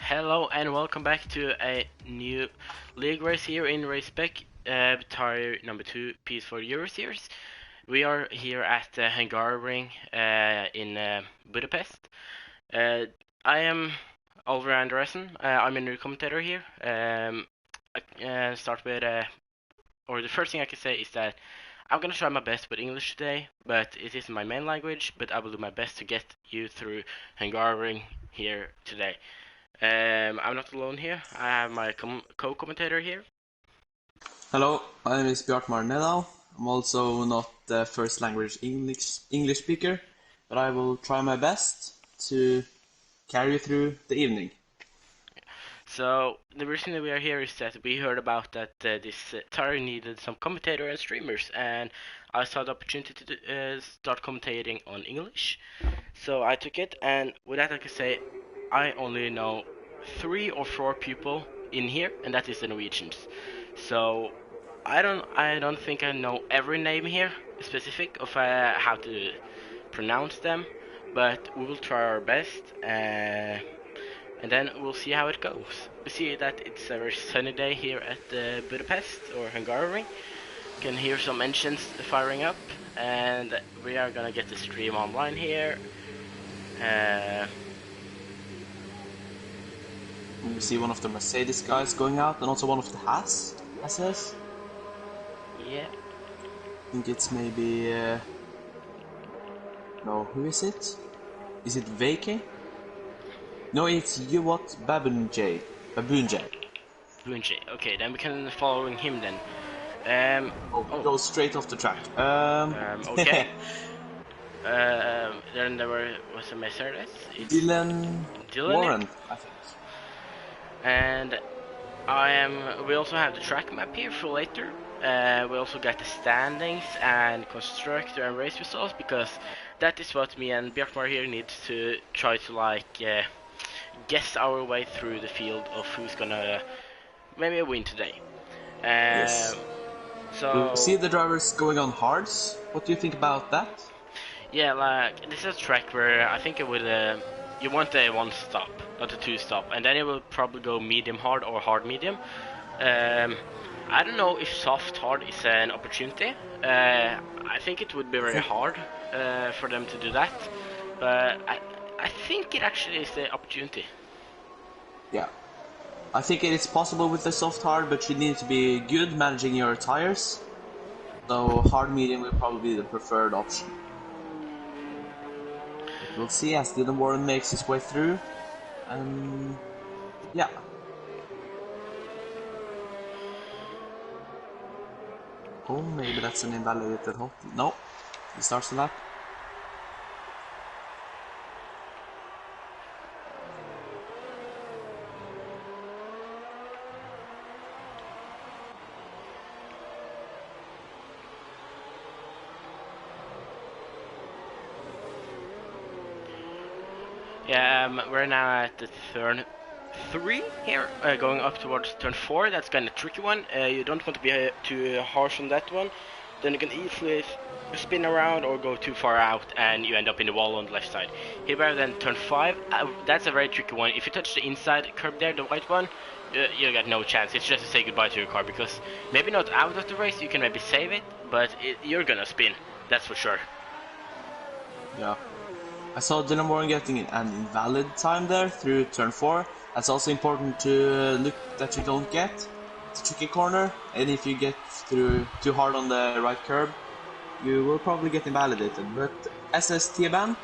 Hello and welcome back to a new league race here in Spec, tire number 2 PS4 Euro Series. We are here at the Hungary in Budapest. I am Oliver Anderson. I'm a new commentator here. Start with, or the first thing I can say is that I'm gonna try my best with English today, but it isn't my main language. But I will do my best to get you through Hungary here today. I'm not alone here. I have my co-commentator here. Hello, my name is Bjartmar Nedal. I'm also not the first language English speaker, but I will try my best to carry you through the evening. So the reason that we are here is that we heard about that this tire needed some commentator and streamers, and I saw the opportunity to start commentating on English. So I took it, and with that I can say I only know 3 or 4 people in here, and that is the Norwegians. So I don't think I know every name here specific of how to pronounce them, but we will try our best. And then we'll see how it goes. We see that it's a very sunny day here at Budapest or Hungary. You can hear some engines firing up, and we are gonna get the stream online here. We see one of the Mercedes guys going out, and also one of the SS. Yeah. I think it's maybe. No, who is it? Is it Vake? No, it's Yuwat Babunjay. Okay, then we can follow him then. Go straight off the track. Okay. Then there was a Mercedes. Dylan Warren, I think. And we also have the track map here for later. We also got the standings and constructor and race results, because that is what me and Bjartmar here needs to try to guess our way through the field of who's gonna maybe win today. Yes. So we see the drivers going on hards. What do you think about that? Yeah, this is a track where I think it would you want a 1 stop, not a 2 stop, and then it will probably go medium hard or hard medium. I don't know if soft hard is an opportunity. I think it would be very hard for them to do that, but I think it actually is the opportunity. Yeah. I think it is possible with the soft hard, but you need to be good managing your tires. So hard medium will probably be the preferred option. We'll see as Dylan Warren makes his way through. And yeah. Oh, maybe that's an invalidated hot. No, he starts the lap. Yeah, we're now at the turn 3 here, going up towards turn 4. That's kind of a tricky one. You don't want to be too harsh on that one. Then you can easily spin around or go too far out and you end up in the wall on the left side. Here we are then turn 5. That's a very tricky one. If you touch the inside curb there, the white one, you got no chance. It's just to say goodbye to your car, because maybe not out of the race, you can maybe save it, but you're gonna spin. That's for sure. Yeah. I saw Dylan Warren getting an invalid time there through turn 4. That's also important to look that you don't get. It's a tricky corner, and if you get through too hard on the right curb, you will probably get invalidated. But SS Tieban,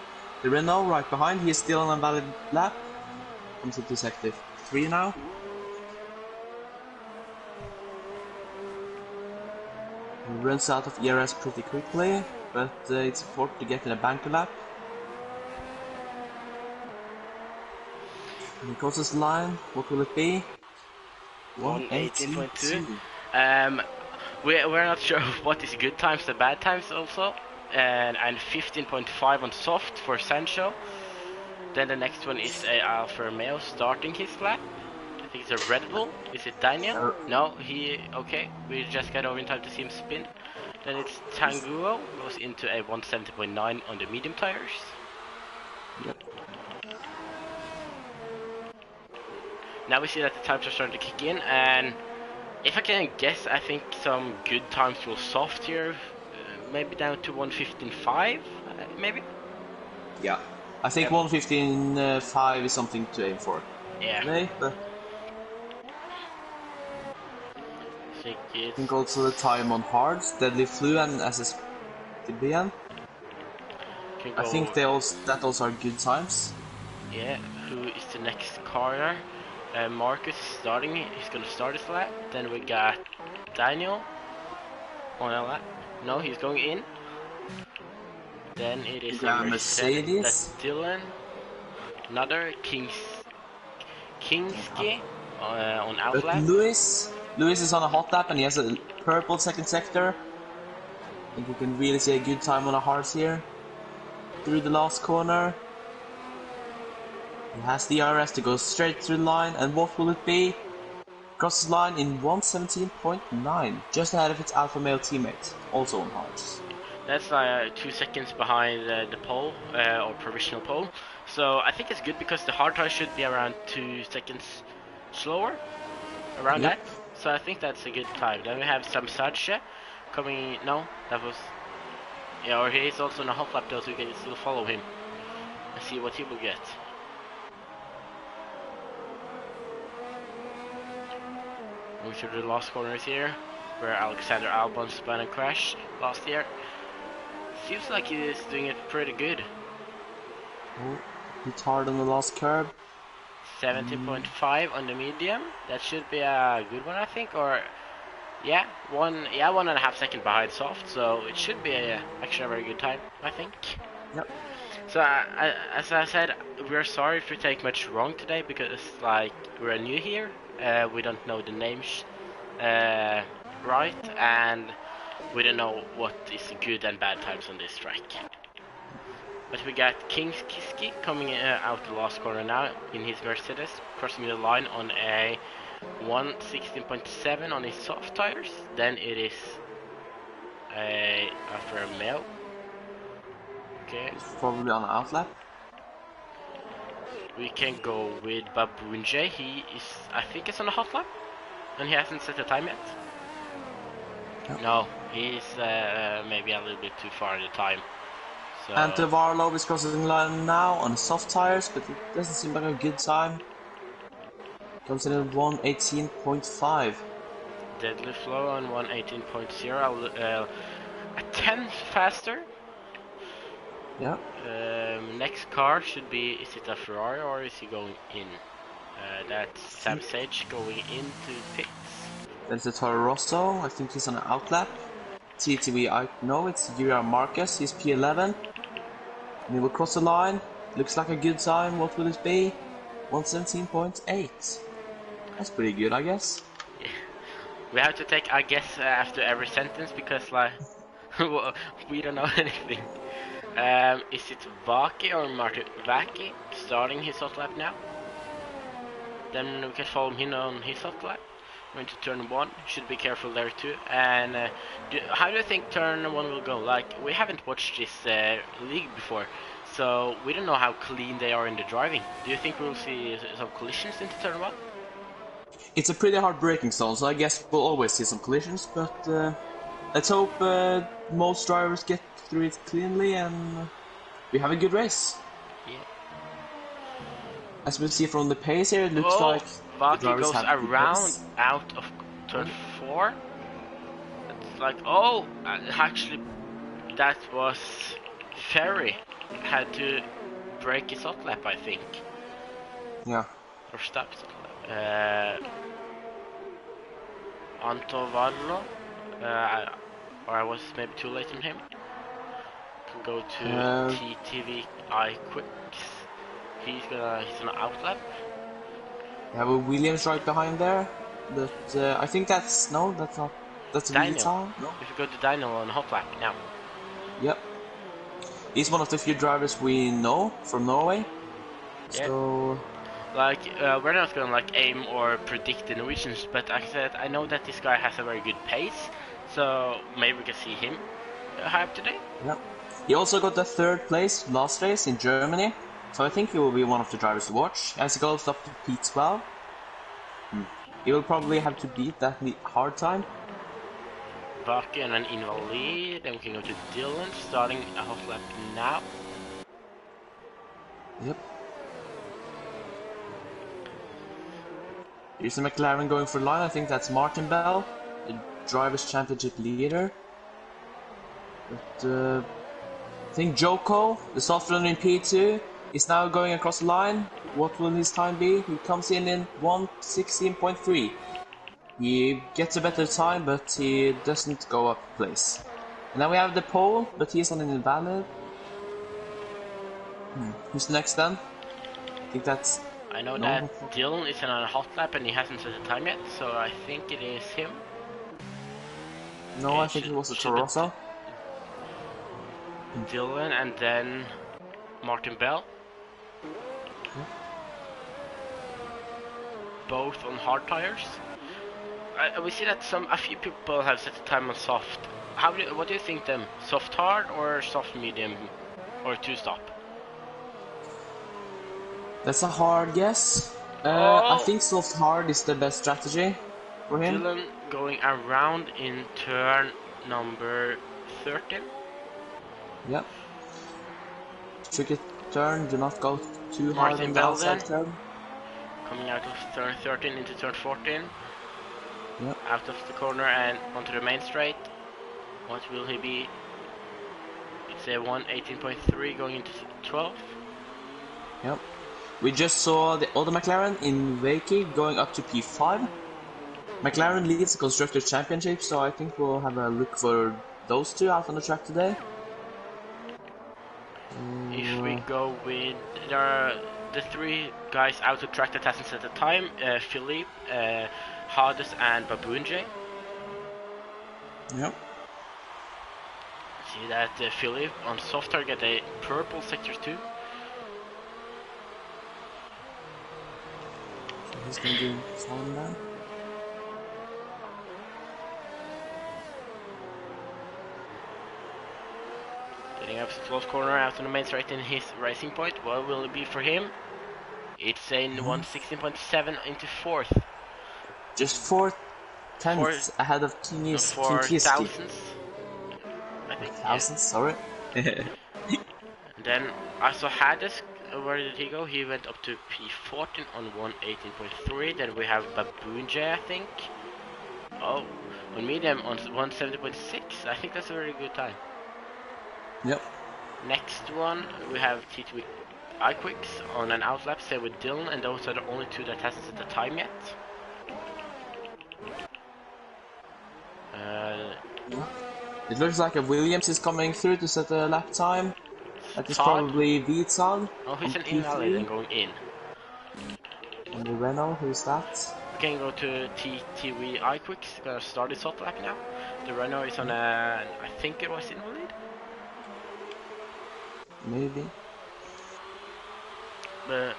the Renault right behind, he is still on a valid lap. Comes into sector 3 now. He runs out of ERS pretty quickly, but it's important to get in a banker lap. And he crosses the line. What will it be? 1:18.2. We're not sure what is good times and bad times also, and 15.5 on soft for Sancho. Then the next one is a Alfa Romeo starting his lap. I think it's a Red Bull. Is it Daniel? No, okay. We just got over in time to see him spin. Then it's Tanguo, goes into a 170.9 on the medium tires. Yep. Now we see that the times are starting to kick in, and if I can guess, I think some good times will soft here, maybe down to 1:15.5, maybe. Yeah. I think Yep. 1:15.5 is something to aim for Yeah, today, but I think I it's think also the time on hards, Deadly Flu and SSBN, can I think go. that also are good times. Yeah, who is the next car? Marcus is starting. He's gonna start his lap. Then we got Daniel on a lap. No, he's going in. Then it is We a have Mercedes. That's Mercedes. Dylan. Another Kingski on But outlap. Lewis is on a hot lap and he has a purple second sector. I think we can really see a good time on the hards here. Through the last corner. He has the RS to go straight through the line, and what will it be? Crosses the line in 1:17.9, just ahead of its alpha male teammate, also on hards. That's 2 seconds behind the pole or provisional pole. So I think it's good because the hard tire should be around 2 seconds slower, around Yep. that. So I think that's a good time. Then we have Samsadje coming. No, that was yeah. Or he's also in a hot lap though, so we can still follow him and see what he will get. Going through the last corners here, where Alexander Albon spun and crashed last year. Seems like he is doing it pretty good. Oh, hit hard on the last curb. 70.5 on the medium. That should be a good one, I think. Or yeah, 1.5 seconds behind soft. So it should be actually a very good time, I think. Yep. So as I said, we're sorry if we take much wrong today because like we're new here. We don't know the names right, and we don't know what is good and bad times on this track. But we got King's Kiski coming out the last corner now in his Mercedes, crossing the line on a 1:16.7 on his soft tires. Then it is after a male. Okay, It's probably on outlap. we can go with Baboonje. He is, I think, it's on a hot lap, and he hasn't set a time yet. Yep. No, he's maybe a little bit too far in the time. So And Varlov is crossing the line now on soft tires, but it doesn't seem like a good time. Comes in at 1:18.5. Deadly Flow on 1:18.0, a tenth faster. Yeah. Next car should be, is it a Ferrari or is he going in? That's Sam Sage going into pits. There's the Toro Rosso, I think he's on an outlap. TTV, I know it's Yuri Marquez, he's P11. And he will cross the line. Looks like a good time, what will it be? 1:17.8. That's pretty good, I guess. Yeah. We have to take, I guess, after every sentence because like we don't know anything. Is it Vaki or Martin Vaki starting his hot lap now? Then we can follow him on his hot lap. Going to turn 1, should be careful there too. And how do you think turn 1 will go? Like, we haven't watched this league before, so we don't know how clean they are in the driving. Do you think we'll see some collisions into turn 1? It's a pretty hard braking zone, so I guess we'll always see some collisions, but let's hope most drivers get through it cleanly and we have a good race. Yeah. As we see from the pace here, it looks like Vaki goes around out of turn 4. It's like, oh, actually, that was Ferry had to break his hot lap, I think. Yeah. Or stop his hot lap. Antovallo, or I was maybe too late on him. Can go to TTVI Quicks. He's on an outlap. We have a Williams right behind there, but I think that's not. That's a Daniel. Vital. No. If you go to Daniel on hot lap now. Yep. He's one of the few drivers we know from Norway. Yeah. So. Like, we're not gonna like aim or predict the Norwegians, but like I said, I know that this guy has a very good pace, so maybe we can see him high up today. Yep. He also got the 3rd place last race in Germany, so I think he will be one of the drivers to watch as he goes up to P12. He will probably have to beat that hard time. Bucky and an invalid. Then we can go to Dylan, starting a hot lap now. Yep. Here's the McLaren going for line. I think that's Martin Bell, the Drivers' Championship leader. But I think Joko, the soft runner in P2, is now going across the line. What will his time be? He comes in 1:16.3. He gets a better time, but he doesn't go up a place. And then we have the pole, but he's on an invalid. Who's next then? I think that's... I know that Dylan is on a hot lap and he hasn't set a time yet, so I think it is him. No, I think it was a Torosso. Dylan and then Martin Bell. Both on hard tires. We see that a few people have set the time on soft. What do you think them? Soft hard or soft medium or two stop? That's a hard guess. I think soft hard is the best strategy for him. Dylan going around in turn number 13. Yep. Tricky turn, do not go too hard in the outside turn. Coming out of turn 13 into turn 14. Yep. Out of the corner and onto the main straight. What will he be? It's a 1:18.3 going into 12. Yep. We just saw the other McLaren in Wakey going up to P5. McLaren leads the Constructors' Championship, so I think we'll have a look for those two out on the track today. If we go with the three guys out of track that hasn't set a time, Philippe, Hades and Babunje. Yep. See that Philippe on soft target a purple sector 2. So he's going to do time now. Getting up to the close corner out on the main straight in his racing point. What will it be for him? It's a 1:16.7 into 4th. Just 4/10 ahead of Kingiski. 4 thousandths. I think. Thousandths, sorry. And then I saw Hades. Where did he go? He went up to P14 on 1:18.3. Then we have Babunje, I think. Oh, on medium on 1:70.6. I think that's a very good time. Yep. Next one, we have T2 iQuicks on an outlap, say with Dylan, and those are the only two that hasn't set the time yet. It looks like a Williams is coming through to set a lap time. That is probably Vital. Oh, he's an invalid and going in. And the Renault, who's that? We can go to TTV iQuicks, gonna start his hot lap now. The Renault is on a, I think it was invalid. Maybe. But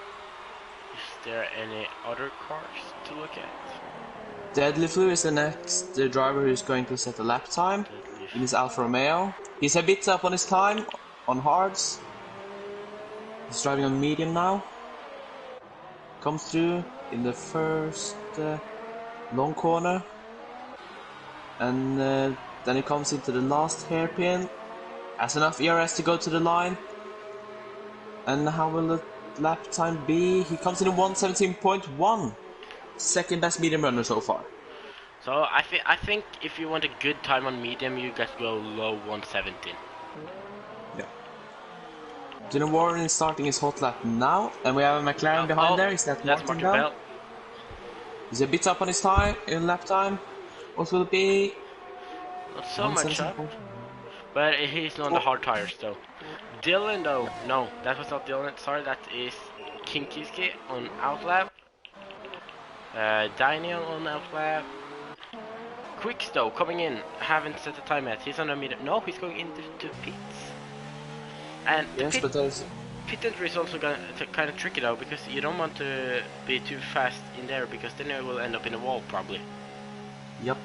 is there any other cars to look at? Deadly Flu is the next driver who's going to set a lap time in his Alfa Romeo. He's a bit up on his time on hards. He's driving on medium now. Comes through in the first long corner. And then he comes into the last hairpin. Has enough ERS to go to the line. And how will the lap time be? He comes in at 1:17.1. Second best medium runner so far. So I think if you want a good time on medium, you got to go low 1:17. Yeah. Dylan Warren is starting his hot lap now, and we have a McLaren behind there. Is that Martin Bell? He's a bit up on his time in lap time. What will it be? Not so much up, but he's on the hard tires though. Dylan though, no, that was not Dylan. Sorry, that is Kinkiski on outlap. Daniel on outlap. Quicks though, coming in, haven't set the time yet. He's on a medium. No, he's going into pits. And yes, but there's pit entry is also kind of tricky though, because you don't want to be too fast in there, because then you will end up in a wall probably. Yep.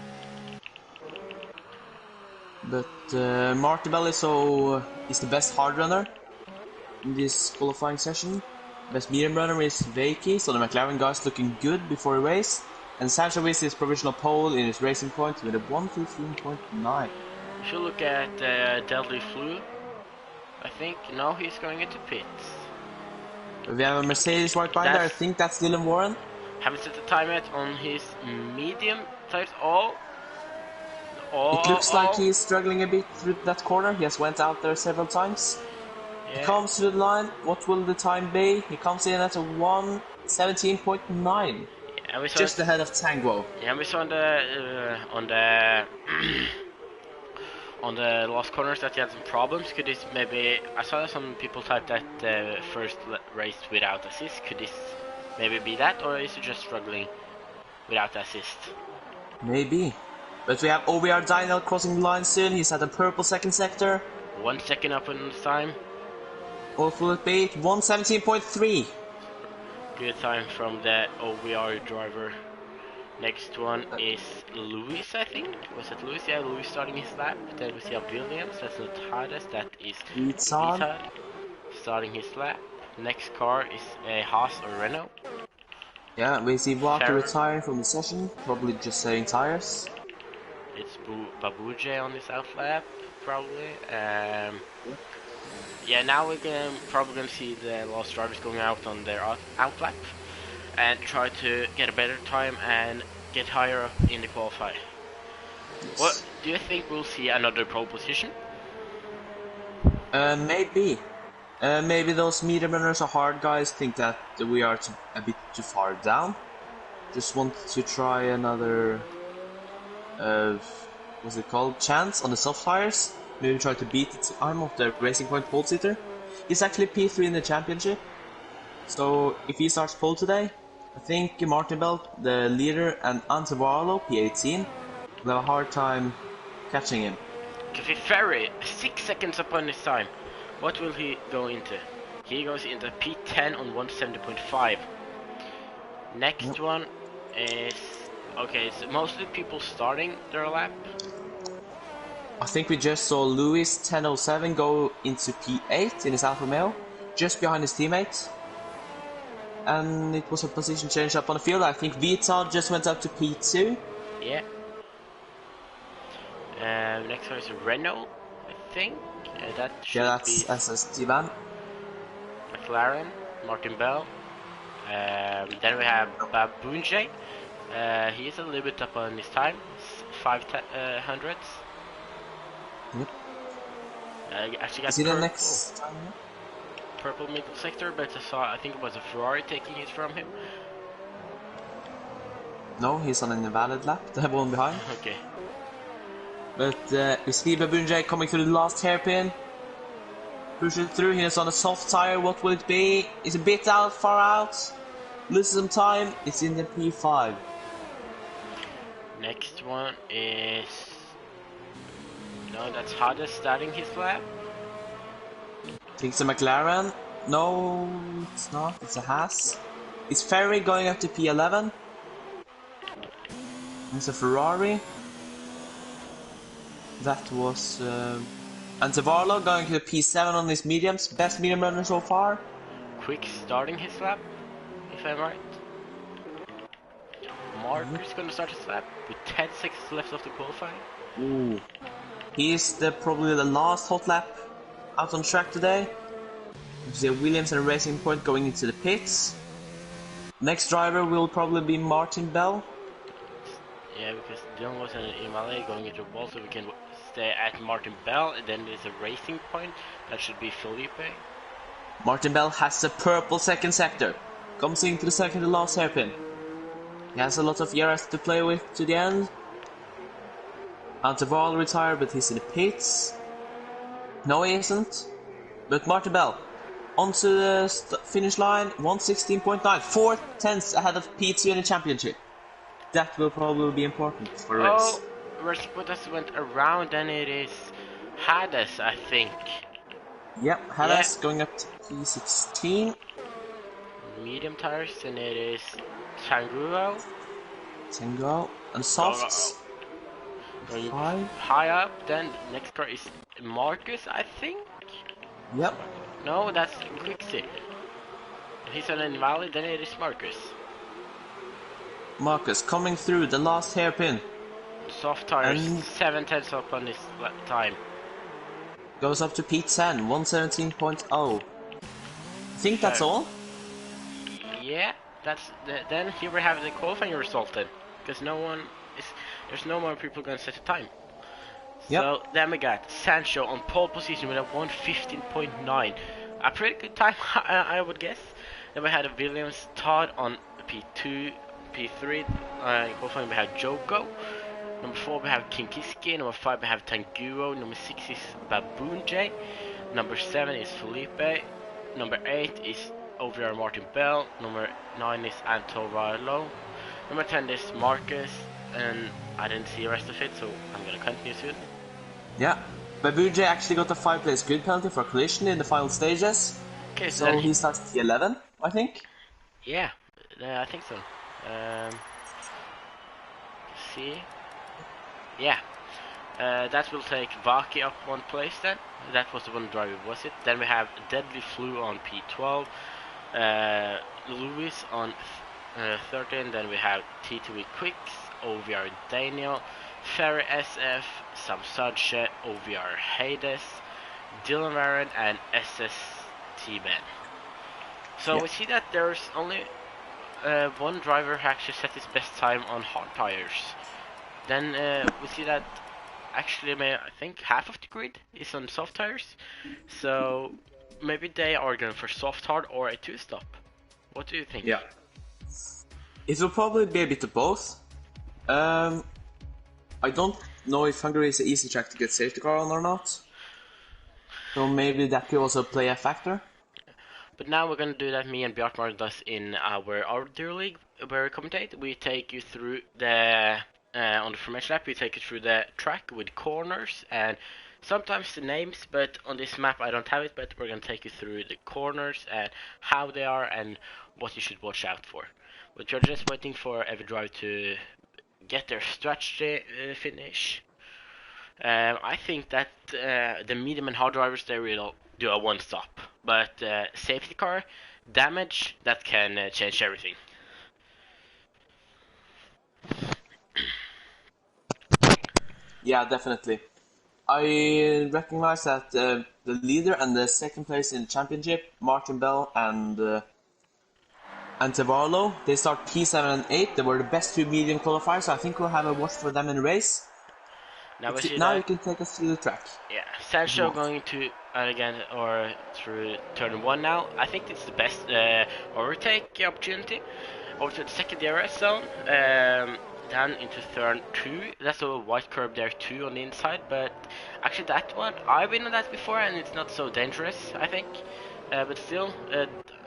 But Martin Bell is the best hard runner in this qualifying session. Best medium runner is Vakey, so the McLaren guys looking good before a race. And Sancho with his provisional pole in his racing point with a 1:15.9. We should look at Deadly Flu. I think no, he's going into pits. We have a Mercedes right behind there. I think that's Dylan Warren. Haven't set the time yet on his medium tires. It looks like he's struggling a bit through that corner. He has went out there several times. Yeah. He comes to the line. What will the time be? He comes in at a 1:17.9. Yeah, just ahead of Tango. Yeah, we saw on the last corners that he had some problems. Could this maybe... I saw some people type that first race without assist. Could this maybe be that, or is he just struggling without assist? Maybe. But we have OBR Daniel crossing the line soon. He's at the purple second sector. 1 second up on this time. What will it be? 1:17.3. Good time from the OBR driver. Next one is Lewis, I think. Was it Lewis? Yeah, Lewis starting his lap. Then we see Williams, that's not hardest. That is Vita starting his lap. Next car is a Haas or Renault. Yeah, we see Walker retiring from the session, probably just saving tires. It's Babuje on his out lap, probably. Yeah, now we're probably gonna see the last drivers going out on their out lap and try to get a better time and get higher up in the qualifier. Yes. What do you think we'll see another pole position? Maybe. Maybe those medium runners or hard guys think that we are a bit too far down. Just want to try another, what's it called, chance on the soft tires. Maybe try to beat the time of the Racing Point pole sitter. He's actually P3 in the championship. So if he starts pole today, I think Martin Bell, the leader, and Antevarlo, P18, will have a hard time catching him. Because if Ferry 6 seconds up on his time, what will he go into? He goes into P10 on 170.5. Next one is... Okay, it's mostly people starting their lap. I think we just saw Lewis 10:07 go into P8 in his Alfa Romeo, just behind his teammate. And it was a position change up on the field. I think Vita just went up to P2. Yeah. Next one is Renault, I think. That should that's Esteban. McLaren, Martin Bell. Then we have Babunje. He's a little bit up on his time, 500s. Yep. Actually got is he the next time? Purple middle sector, but I think it was a Ferrari taking it from him. No, he's on an invalid lap, the one behind. Okay. But we see Babunje coming through the last hairpin. Pushing through, he is on a soft tire, what will it be? It's a bit out, far out. Loses some time, it's in the P5. Next one is... No, that's Hades starting his lap. I think it's a McLaren. No, it's not. It's a Haas. It's Ferry going up to P11. It's a Ferrari. That was Antevarlo going to P7 on his mediums. Best medium runner so far. Quick starting his lap, if I'm right. Marker's gonna start his lap with 10 seconds left of the qualifying. Ooh. He's probably the last hot lap out on track today. We see Williams and Racing Point going into the pits. Next driver will probably be Martin Bell. Yeah, because Dylan was in Malay going into the wall, so we can stay at Martin Bell. And then there's a Racing Point. That should be Felipe. Martin Bell has the purple second sector. Comes into the second to last hairpin. He has a lot of years to play with to the end. Antevarlo retired, but he's in the pits. No, he isn't. But Martin Bell, onto the finish line, 1:16.9, 4 tenths ahead of P2 in the championship. That will probably be important for a race. Racing Point went around, and it is Hades, I think. Yep, Hades going up to P16. Medium tires, and it is Tanguo. And softs. High up, then next car is Marcus, I think. Yep. No, that's Quixie. He's on invalid, then it is Marcus. Marcus coming through the last hairpin. Soft tires, And 7 tenths up on this time. goes up to P10, 117.0. I think that's all. Yeah, then here we have the qualifying result then, because there's no more people gonna set a time. Yep. So then we got Sancho on pole position with a 1:15.9, a pretty good time, I would guess. Then we had a Williams Todd on P2, P3. Qualifying we have Joko. Number 4 we have Kinkiski. Number 5 we have Tanguo. Number 6 is Baboon J. Number 7 is Felipe. Number 8 is OVR Martin Bell. Number 9 is Anto Varlo. Number 10 is Marcus. And I didn't see the rest of it, so I'm gonna continue soon. Yeah. Baboon J actually got a 5-place grid penalty for collision in the final stages. Okay, So he starts P11, I think. Yeah, I think so. See? Yeah. That will take Vaki up 1 place then. That was the one driver, was it? Then we have Deadly Flu on P12. Lewis on 13. Then we have TTV Quicks, OVR Daniel, Ferry SF, Samsadje, OVR Hades, Dylan Warren, and SST Ben. So we see that there's only one driver who actually set his best time on hard tires. Then we see that actually I think half of the grid is on soft tires. So maybe they are going for soft hard or a 2-stop. What do you think? Yeah. It will probably be a bit of both. I don't know if Hungary is an easy track to get safety car on or not. So maybe that could also play a factor. But now we're going to do that me and Bjartmar does in our outdoor league where we commentate. We take you through the on the formation lap, we take you through the track with corners and sometimes the names, but on this map I don't have it, but we're going to take you through the corners and how they are and what you should watch out for. But you're just waiting for every driver to get their strategy finish. I think that the medium and hard drivers, they will do a 1-stop, but safety car damage, that can change everything. Yeah, definitely. I recognize that the leader and the second place in the championship, Martin Bell and Tevarlo, they start P7 and 8. They were the best 2 medium qualifiers, so I think we'll have a watch for them in the race. Now you can take us through the track. Yeah, Sancho going to again or through turn 1 now. I think it's the best overtake opportunity. Over to the second DRS zone, down into turn 2. That's a white curb there too on the inside, but actually that one I've been on that before and it's not so dangerous, I think. But still,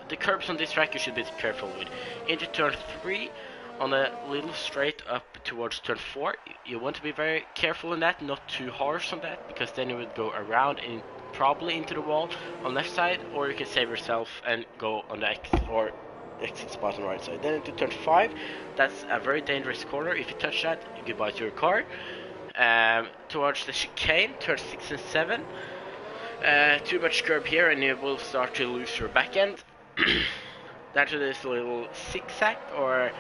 the curbs on this track you should be careful with. Into turn 3. On a little straight up towards turn 4, you want to be very careful in that, not too harsh on that, because then you would go around and probably into the wall on left side, or you can save yourself and go on the exit spot on the right side. Then into turn 5, that's a very dangerous corner. If you touch that, goodbye to your car. Towards the chicane, turn 6 and 7, too much curb here and you will start to lose your back end. Down to this little zigzag or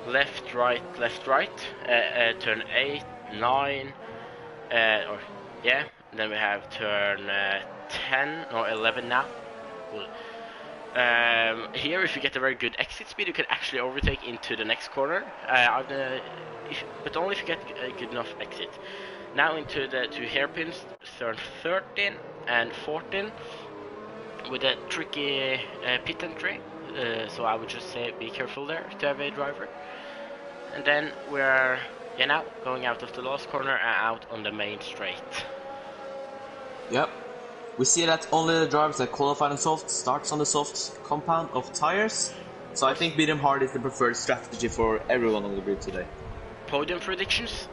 left, right, turn 8, 9, or yeah, and then we have turn 10 or 11 now. Here, if you get a very good exit speed, you can actually overtake into the next corner, but only if you get a good enough exit. Now into the 2 hairpins, turn 13 and 14, with a tricky pit entry, so I would just say be careful there to have a driver. And then we're now going out of the last corner and out on the main straight. Yep. We see that only the drivers that qualify on soft starts on the soft compound of tires. So I think medium hard is the preferred strategy for everyone on the grid today. Podium predictions?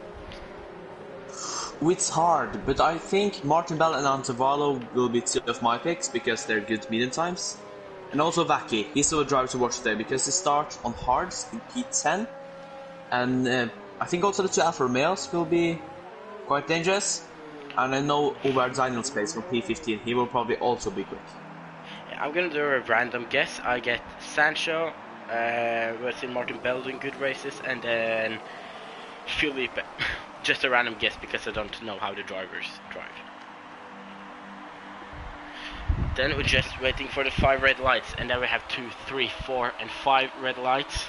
It's hard, but I think Martin Bell and Antavalo will be 2 of my picks because they're good medium times. And also Vaki, he's the driver to watch today because they start on hards in P10. And I think also the 2 Alfa Romeos will be quite dangerous. And I know over Daniel's place from P15, he will probably also be quick. Yeah, I'm gonna do a random guess. I get Sancho, We've seen Martin Bell doing good races, and then Felipe. Just a random guess because I don't know how the drivers drive. Then we're just waiting for the 5 red lights, and then we have 2, 3, 4, and 5 red lights.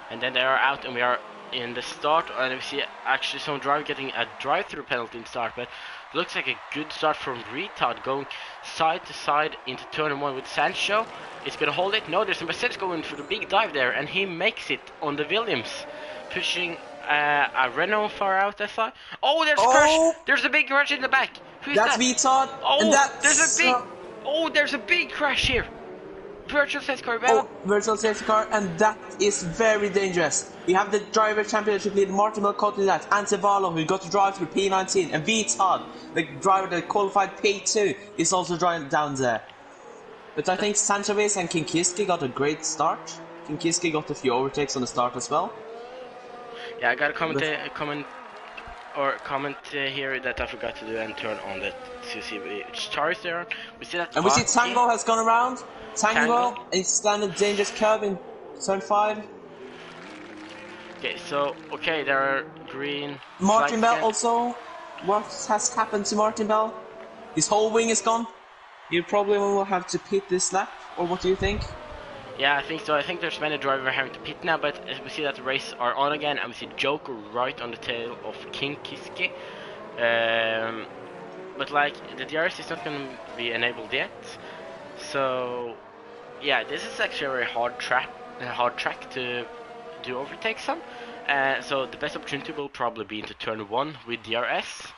And then they are out, and we are in the start, and we see actually some driver getting a drive-through penalty in start, but it looks like a good start from Retard, going side to side into turn 1 with Sancho. He's gonna hold it. No, there's a Mercedes going for the big dive there, and he makes it on the Williams, pushing a Renault far out, I thought. Oh, there's a crash! There's a big crash in the back. Who's that's that? Retard. Oh, and that's, there's a big crash here. Virtual safety car. Virtual safety car, and that is very dangerous. We have the driver championship leader Martin Melcotti that, Antevalo, who got to drive through P19, and Vitad, the driver that qualified P2, is also driving down there. But I think Sanchez and Kinkiski got a great start. Kinkiski got a few overtakes on the start as well. Yeah, I got a comment here that I forgot to do and turn on the to see which cars there are. We see that. And we see Tango has gone around. Tango is standing dangerous curve in turn 5. Okay, so there are green. Martin Bell also. What has happened to Martin Bell? His whole wing is gone. You probably will have to pit this lap, or what do you think? Yeah, I think so. I think there's many drivers having to pit now, but we see that the race are on again, and we see Joker right on the tail of King Kiski. But like the DRS is not going to be enabled yet, so yeah, this is actually a very hard track to do overtakes on. So the best opportunity will probably be into turn 1 with DRS.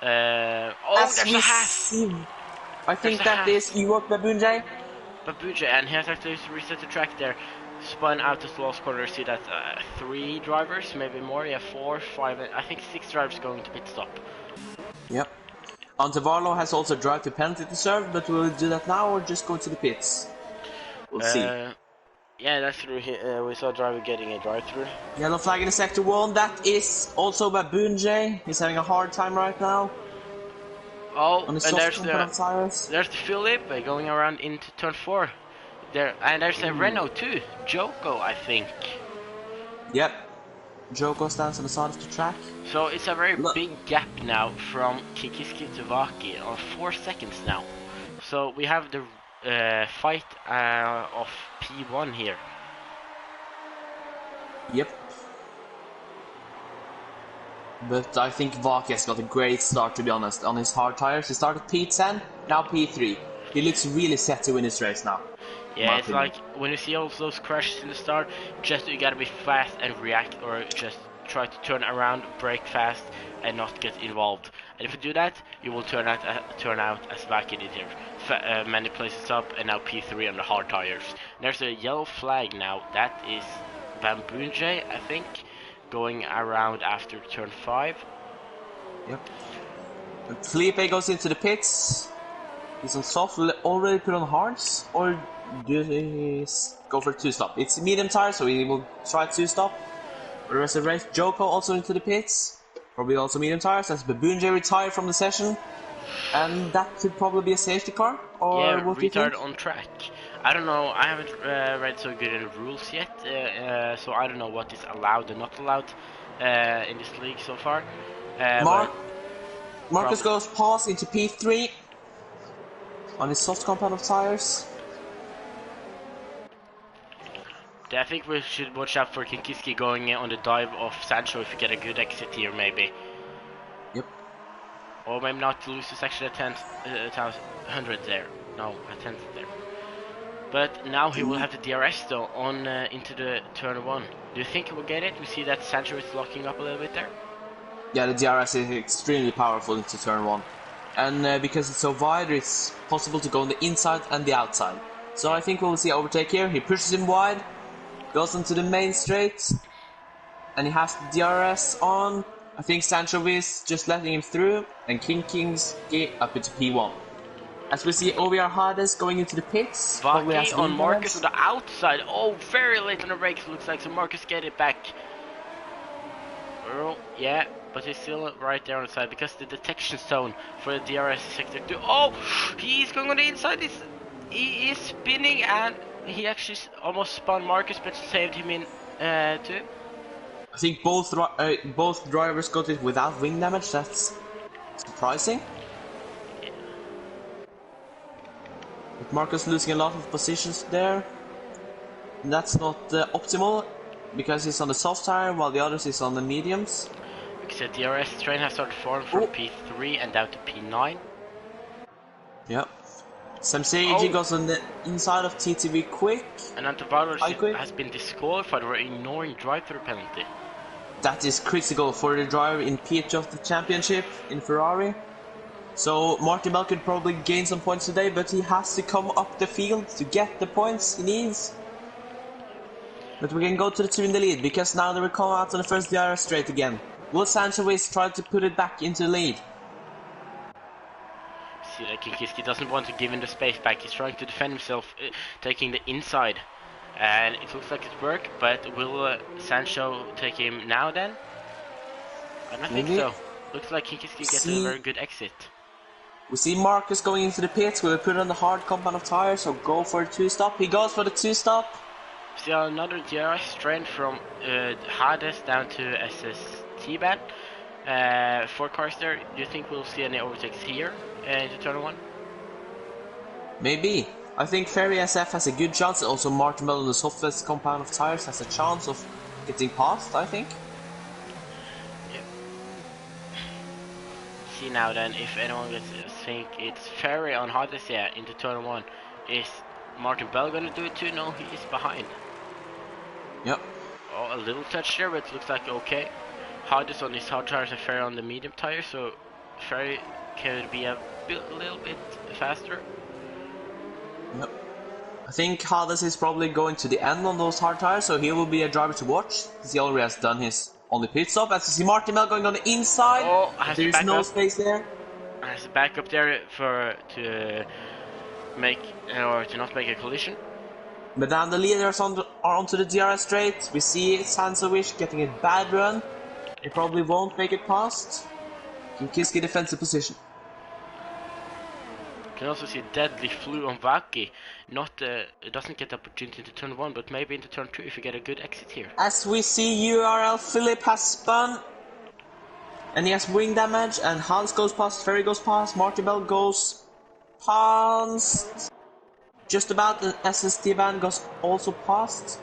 There's a Haas. I think that is Ewok Babunjay. And he has actually reset the track there. Spun out the last corner. See that 3 drivers, maybe more. Yeah, 4, 5. I think 6 drivers going to pit stop. Yep. Antevarlo has also drive to penalty to serve, but will we do that now or just go to the pits? We'll see. Yeah, that's true. We saw a driver getting a drive-through. Yellow flag in the sector 1. That is also Babunjay. He's having a hard time right now. Oh, and there's the Philippe going around into turn 4. And there's a Renault too, Joko, I think. Yep, Joko stands on the side of the track. So it's a very big gap now from Kikiski to Vaki on 4 seconds now. So we have the fight of P1 here. Yep. But I think Vaki has got a great start, to be honest, on his hard tires. He started P10, now P3. He looks really set to win this race now. Yeah, it's like when you see all those crashes in the start, you gotta be fast and react, or just try to turn around, brake fast, and not get involved. And if you do that, you will turn out as Vaki did here. Many places up, and now P3 on the hard tires. And there's a yellow flag now. That is Bambunje, I think, going around after turn 5. Yep. And Felipe goes into the pits. He's on soft, already put on hards, or do he go for 2-stop? It's medium tire, so he will try 2-stop. For the rest of the race, Joko also into the pits. Probably also medium tires, as Babunje retired from the session. And that could probably be a safety car, or yeah, what do you think? On track. I don't know, I haven't read so good in the rules yet, so I don't know what is allowed and not allowed in this league so far. Marcus goes past into P3 on his soft compound of tires. I think we should watch out for Kinkiski going on the dive of Sancho if we get a good exit here, maybe. Yep. Or maybe not to lose this actually a 100 there. No, a 10th there. But now he will have the DRS though on into the turn 1. Do you think he will get it? We see that Sancho is locking up a little bit there. Yeah, the DRS is extremely powerful into turn 1. And because it's so wide, it's possible to go on the inside and the outside. So I think we'll see overtake here. He pushes him wide, goes onto the main straight, and he has the DRS on. I think Sancho is just letting him through, and King's up into P1. As we see OVR Hades going into the pits. Vaki on Marcus on the outside. Oh, very late on the brakes, looks like. So Marcus get it back. Oh, yeah, but he's still right there on the side because the detection zone for the DRS sector 2. Oh, he's going on the inside. he is spinning, and he actually almost spun Marcus, but saved him in too. I think both drivers got it without wing damage. That's surprising. With Marcus losing a lot of positions there. And that's not optimal, because he's on the soft tire while the others is on the mediums. Because the DRS train has started form from P3 and down to P9. Yep. Samseiji goes on the inside of TTV quick. And Antovalos has been disqualified for ignoring drive-through penalty. That is critical for the driver in P8 of the championship in Ferrari. So Martin Bell could probably gain some points today, but he has to come up the field to get the points he needs. But we can go to the two in the lead, because now they will come out on the first DRS straight again. Will Sanchez try to put it back into the lead? See that Kinkiski doesn't want to give him the space back. He's trying to defend himself, taking the inside. And it looks like it worked, but will Sancho take him now then? I don't think so. Looks like Kinkiski gets a very good exit. We see Marcus going into the pits. Will he put on the hard compound of tires or go for a two-stop? He goes for the two-stop. See another DRS strain from Hades down to SST band. 4 cars there. Do you think we'll see any overtakes here into turn 1? Maybe. I think Ferry SF has a good chance. Also Martin Bell on the softest compound of tires has a chance of getting past, I think. Yep. See now then, if anyone gets think it's Ferry on Hades, yeah, into turn 1. Is Martin Bell gonna do it too? No, he is behind. Yep. Oh, a little touch there, but it looks like okay. Hades on his hard tires and Ferry on the medium tires, so Ferry could be a little bit faster. Yep. I think Hades is probably going to the end on those hard tires, so he will be a driver to watch, because he already has done his only pit stop. As you see Martin Bell going on the inside, there is no space there. Has to back up there to make or to not make a collision. But then the leaders are onto the DRS straight. We see Sansovic getting a bad run. He probably won't make it past. Kinkiski defensive position. You can also see Deadly Flew on Vaki. Doesn't get the opportunity into turn 1, but maybe into turn 2 if you get a good exit here. As we see, URL Philip has spun. And he has wing damage, and Hans goes past, Ferry goes past, Martin Bell goes past. Just about, the SST van goes also past.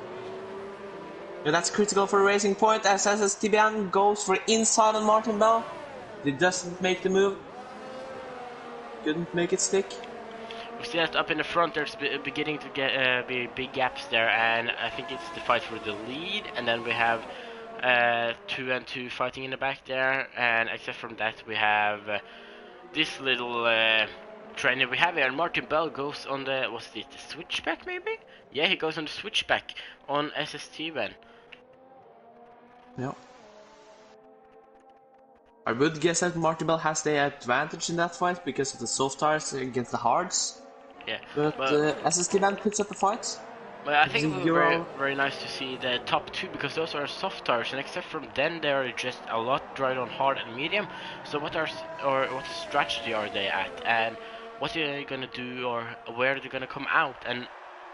And that's critical for a racing point, as SST van goes for inside on Martin Bell. He doesn't make the move. Couldn't make it stick. We see that up in the front there's beginning to get be big gaps there, and I think it's the fight for the lead, and then we have 2 and 2 fighting in the back there, and except from that we have this little trainer we have here, and Martin Bell goes on the, was it the switchback maybe? Yeah, he goes on the switchback on SST van. Yeah. I would guess that Martin Bell has the advantage in that fight because of the soft tires against the hards. Yeah. But SST van puts up the fight. But I think it was very, very nice to see the top 2, because those are soft tires, and except from then they are just a lot dried on hard and medium. So what strategy are they at, and what are they gonna do, or where are they gonna come out? And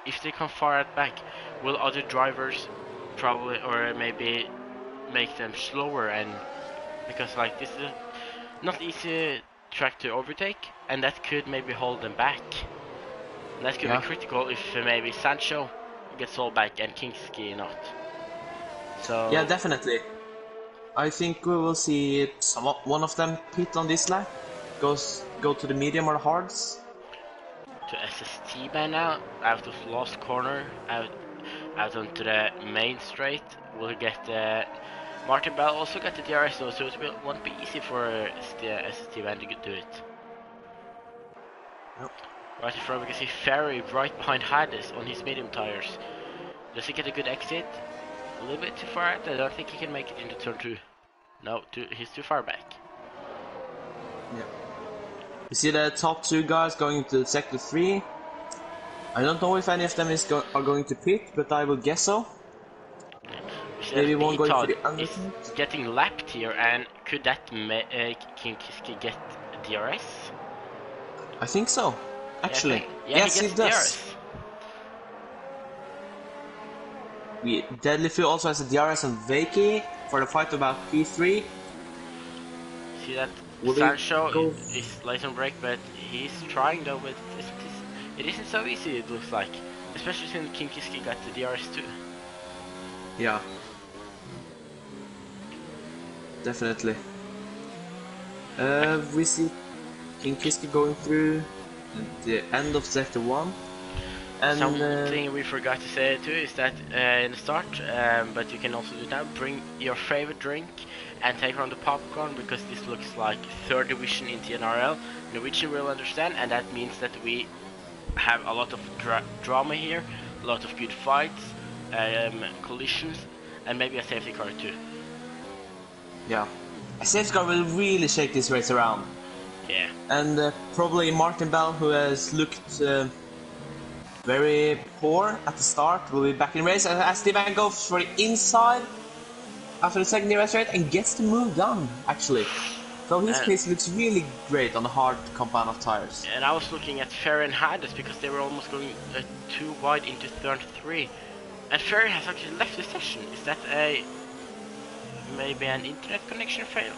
if they come far at back, will other drivers probably, or maybe make them slower? And because like this is a not easy track to overtake, and that could maybe hold them back. And that could be critical if maybe Sancho gets all back and Kinski not. So yeah, definitely. I think we will see one of them pit on this lap. Go to the medium or the hards. To SST by now, out of last corner, out onto the main straight. We'll get Martin Bell also got the DRS though, so it won't be easy for the SST van to do it. Nope. Right in front we can see Ferry right behind Hades on his medium tires. Does he get a good exit? A little bit too far out. I don't think he can make it into turn 2. No, he's too far back. Yeah. You see the top 2 guys going into sector 3. I don't know if any of them are going to pit, but I will guess so. Maybe one going for the undercut. Is getting lapped here, and could that make Kinkiski get DRS? I think so. actually. Yeah, Yes, he he gets does. DRS. Deadly Few also has a DRS on Vaki for the fight about P3. See that Will he Sancho go? is late on break, but he's trying though. But it isn't so easy. It looks like, especially since Kinkiski got the DRS too. Yeah, definitely. We see Kinkiski going through the end of Sector 1. And Something we forgot to say too is that in the start, but you can also do that. Bring your favorite drink and take around the popcorn because this looks like third division in TNRL. Norwegian will understand, and that means that we have a lot of drama here, a lot of good fights, collisions, and maybe a safety car too. yeah, a safety car will really shake this race around. Yeah. And probably Martin Bell, who has looked very poor at the start, will be back in race. As Steven goes for the inside after the second DRS rate and gets the move done, actually. So his pace looks really great on the hard compound of tires. And I was looking at Ferry and Hades because they were almost going too wide into turn 3. And Ferry has actually left the session. Is that maybe an internet connection fail?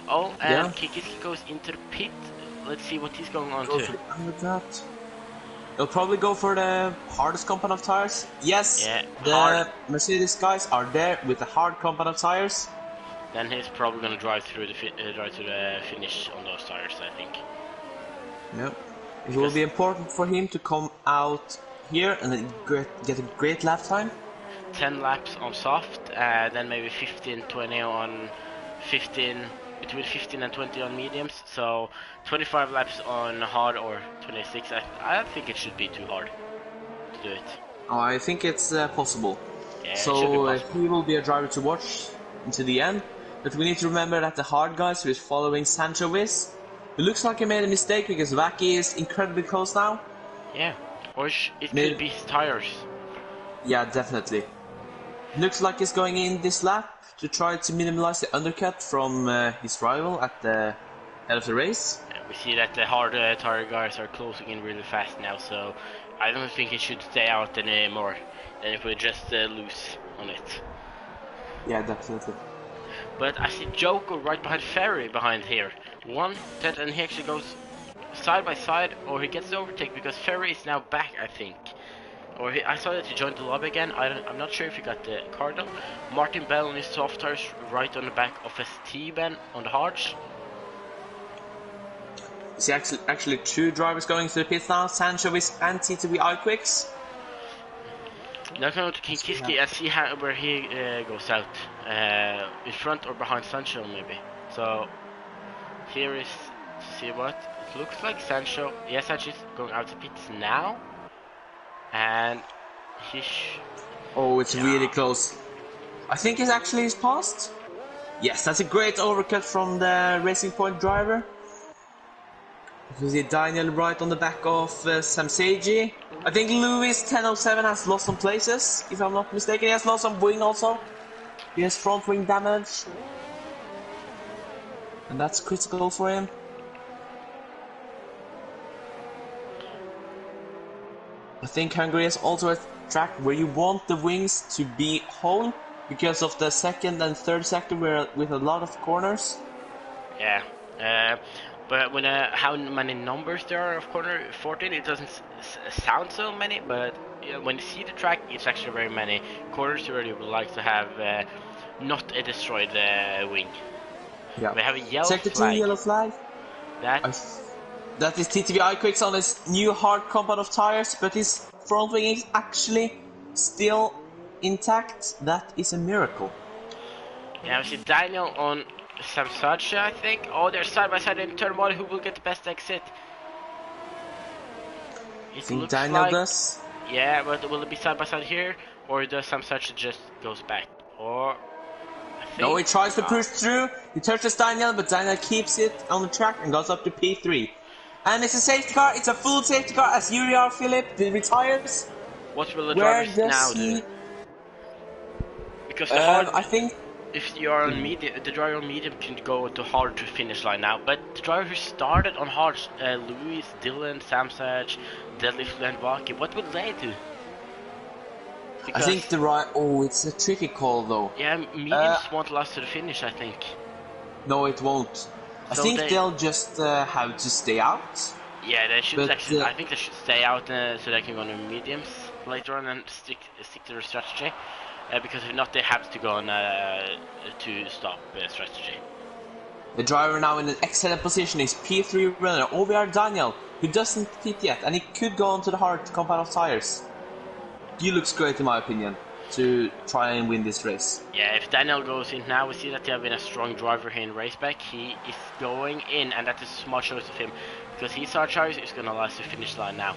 Oh, and Yeah. Kikis goes into the pit. Let's see what he's going on Go to. for the undercut. He'll probably go for the hardest compound of tires. Yes, Yeah, the hard. Mercedes guys are there with the hard compound of tires. Then he's probably gonna drive through the finish on those tires, I think. Yep. It will be important for him to come out here and get a great lap time. 10 laps on soft, then maybe 15, 20 on 15, between 15 and 20 on mediums. So 25 laps on hard or 26. I don't think it should be too hard to do it. Oh, I think it's possible. Yeah, so it should be possible. he will be a driver to watch until the end. But we need to remember that the hard guys who is following Sancho Wiz, it looks like he made a mistake because Vaki is incredibly close now. Yeah, or it could be his tires. Yeah, definitely. Looks like he's going in this lap to try to minimize the undercut from his rival at the head of the race. We see that the hard tire guys are closing in really fast now, so I don't think it should stay out anymore. Then it will just lose on it. Yeah, definitely. But I see Joko right behind Ferry behind here. And he actually goes side by side, or he gets the overtake because Ferry is now back, I think. Or I saw that he joined the lobby again. I'm not sure if he got the card though. Martin Bell on his soft tires right on the back of ST-Ben on the hards. See, actually two drivers going to the pits now, Sancho Wiz and TTV iQuicks. Now going to Kinkiski and see where he goes out. In front or behind Sancho maybe. So here is, see what? It looks like Sancho. Yes, Sancho is going out to pits now. And it's really close. I think it's actually passed. Yes, that's a great overcut from the Racing Point driver. You see Daniel right on the back of Samseji. I think Lewis 1007 has lost some places, if I'm not mistaken. He has lost some wing also. He has front wing damage. And that's critical for him. I think Hungary is also a track where you want the wings to be whole because of the second and third sector with a lot of corners. Yeah, but when how many numbers there are of corner 14, it doesn't sound so many, but when you see the track, it's actually very many corners. You really would like to have not a destroyed wing. Yeah. We have a yellow Sector flag. 2 yellow flag. That is TTV iQuicks on his new hard compound of tires, but his front wing is actually still intact. That is a miracle. Yeah, we see Daniel on Samsacha, I think. Oh, they're side by side in turn 1. Who will get the best exit? I think Daniel does. Yeah, but will it be side by side here? Or does Samsacha just goes back? Or... No, he tries to push through. He touches Daniel, but Daniel keeps it on the track and goes up to P3. And it's a safety car. It's a full safety car as Yuri R. Philip retires. What will the drivers now do? Because the hard... I think if you are on medium, the driver on medium can go to hard to finish line now. But the driver who started on hard, Louis, Dylan, Samsage, Deadlift, and Vaki, what would they do? I Because think the right. Oh, it's a tricky call though. yeah, mediums won't last to the finish, I think. No, it won't. I So think they'll just have to stay out. yeah, they should But actually. I think they should stay out so they can go on mediums later on and stick to their strategy. Because if not, they have to go on to stop strategy. the driver now in an excellent position is P3 runner OVR Daniel, who doesn't pit yet, and he could go onto the hard compound of tires. He looks great in my opinion to try and win this race. Yeah, if Daniel goes in now, we see that they have been a strong driver here in Raceback. He is going in, and that is a smart choice of him, because his hard tires is going to last the finish line now.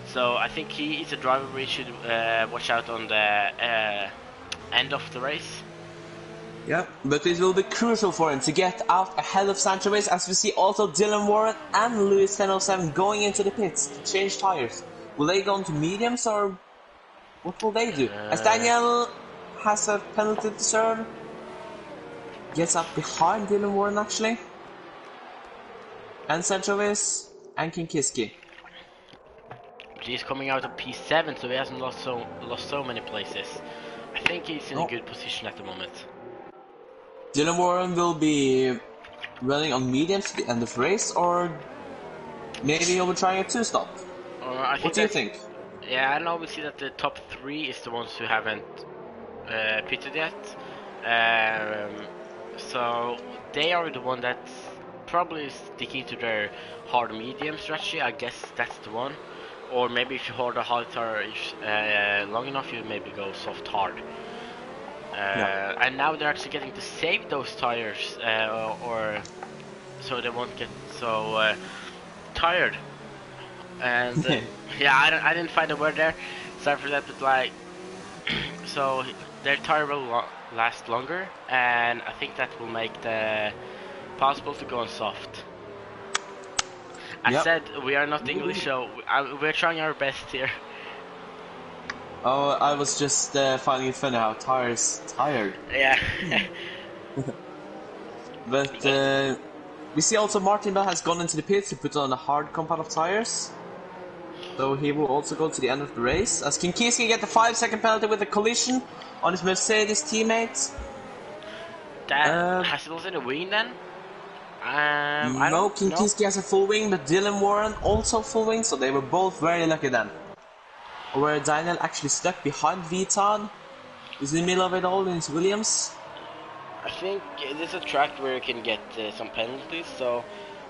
So I think he is a driver we should watch out on the end of the race. Yeah, but it will be crucial for him to get out ahead of Sancho Race, as we see also Dylan Warren and Lewis 1007 going into the pits to change tires. Will they go into mediums or what will they do? As Daniel has a penalty to serve, gets up behind Dylan Warren actually, and Sancho Race and Kinkiski. He's coming out of P7, so he hasn't lost so many places. I think he's in a good position at the moment. Dylan Warren will be running on mediums to the end of the race, or maybe he'll be trying a two-stop. What do you think? Yeah, I know we see that the top 3 is the ones who haven't pitted yet. So they are the one that's probably sticking to their hard medium strategy. I guess that's the one. Or maybe if you hold a hard tire long enough, you maybe go soft hard. And now they're actually getting to save those tires, or so they won't get so tired. And yeah, I didn't find a word there. Sorry for that, but like, so their tire will last longer, and I think that will make the possible to go on soft. I said we are not English, so we're trying our best here. Oh, I was just finding it funny how tires tired. Yeah. But we see also Martin Bell has gone into the pits to put on a hard compound of tires. So he will also go to the end of the race. As Kinkiski get the 5-second penalty with a collision on his Mercedes teammate. Has it also a wing then? No, Kinkiski has a full wing, but Dylan Warren also full wing, so they were both very lucky then. Where Daniel actually stuck behind Vitan. He's in the middle of it all in his Williams. I think it is a track where you can get some penalties, so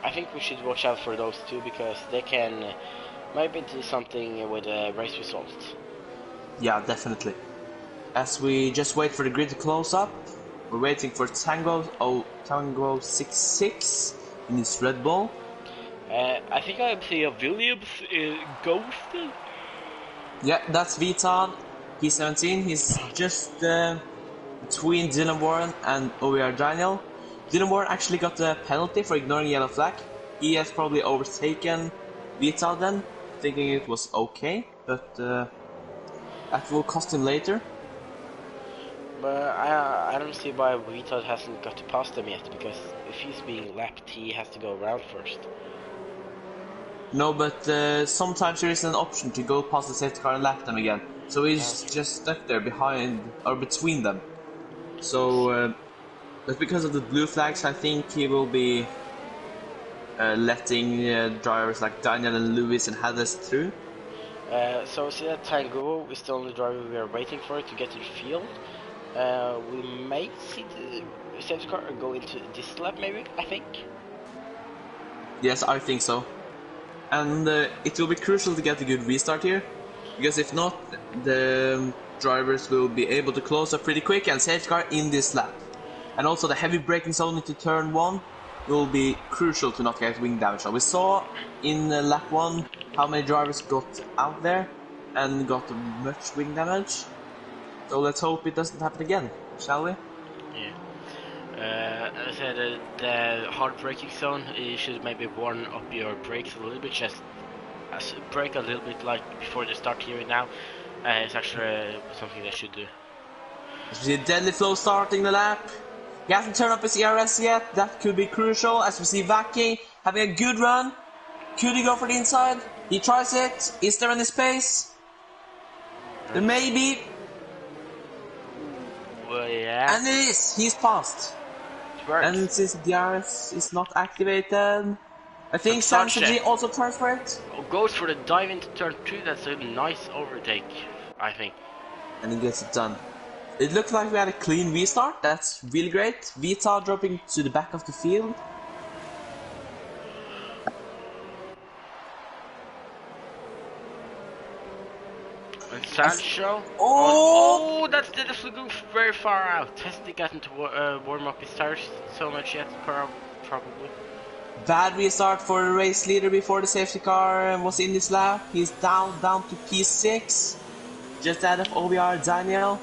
I think we should watch out for those two, because they can maybe do something with race results. Yeah, definitely. As we just wait for the grid to close up, we're waiting for Tango 66 in his Red Bull. I think I see a Williams Ghost. Yeah, that's Vitan. He's 17. He's just between Dylan Warren and OVR Daniel. Dylan Warren actually got a penalty for ignoring yellow flag. He has probably overtaken Vitan then, thinking it was okay, but that will cost him later. But I don't see why Vitan hasn't got to pass them yet, because if he's being lapped, he has to go around first. No, but sometimes there is an option to go past the safety car and lap them again. So he's just stuck there behind or between them. So, but because of the blue flags, I think he will be letting drivers like Daniel and Lewis and Hades through. So see that Tango is the only driver we are waiting for to get to the field. We may see the safety car go into this lap, maybe, I think. Yes, I think so. And it will be crucial to get a good restart here, because if not, the drivers will be able to close up pretty quick and safety car in this lap. And also the heavy braking zone into turn 1 will be crucial to not get wing damage. So we saw in lap 1 how many drivers got out there and got much wing damage. So let's hope it doesn't happen again, shall we? Yeah. As I said, the hard braking zone, you should maybe warm up your brakes a little bit, just brake a little bit like before the start here now. It's actually something they should do. As we see Deadly Flow starting the lap. He hasn't turned up his ERS yet. That could be crucial. As we see Vacky having a good run. Could he go for the inside? He tries it. Is there any space? There may be. Well, yeah. And it is. He's passed. And since the DRS is not activated, I think Sansaji also tries for it. Goes for the dive into turn 2. That's a nice overtake, I think. And he gets it done. It looked like we had a clean V-start. That's really great. Vita dropping to the back of the field. And Sancho. Oh, that's the go very far out. Hasn't gotten to warm up his tires so much yet, probably. Bad restart for the race leader before the safety car was in this lap. He's down to P6. Just out of OBR Daniel.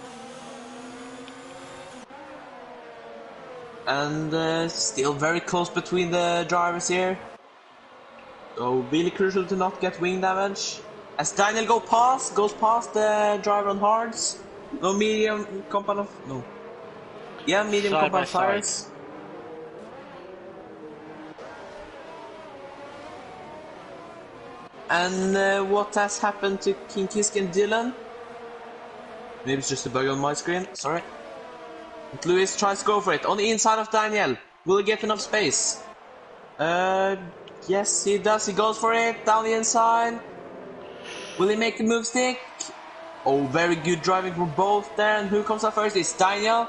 And still very close between the drivers here. So really crucial to not get wing damage. As Daniel goes past the driver on hards. No medium compound of no. Yeah, medium compound tires. And what has happened to King Kisk and Dylan? Maybe it's just a bug on my screen, sorry. But Lewis tries to go for it, on the inside of Daniel. Will he get enough space? Yes he does, he goes for it, down the inside. Will he make the move stick? Oh, very good driving from both there, and who comes up first? It's Daniel.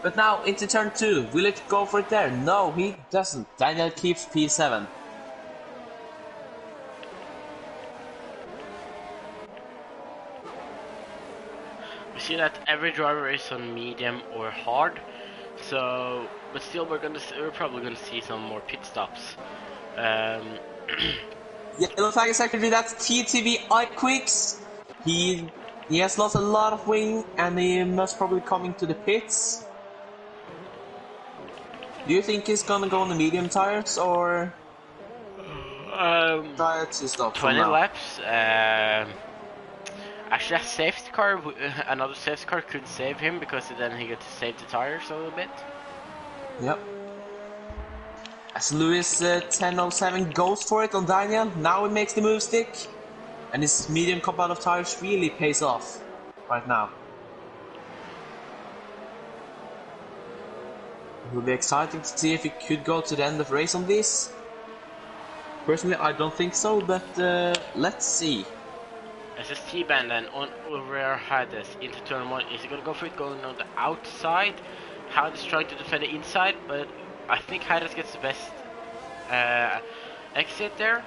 But now into turn 2, will it go for it there? No, he doesn't. Daniel keeps P7. We see that every driver is on medium or hard, so but still we're probably gonna see some more pit stops. Yeah, it looks like secondary. That's TTV iQuicks. He has lost a lot of wing, and he must probably coming to the pits. Do you think he's gonna go on the medium tires or try to stop? 20 laps. Actually, another safety car could save him because then he gets to save the tires a little bit. Yep. As Lewis 1007 goes for it on Daniel, now he makes the move stick, and his medium compound of tires really pays off right now. It will be exciting to see if he could go to the end of the race on this. Personally, I don't think so, but let's see. SST band then on over Hades into turn 1. Is he gonna go for it going on the outside? Hades trying to defend the inside, but I think Hades gets the best exit there.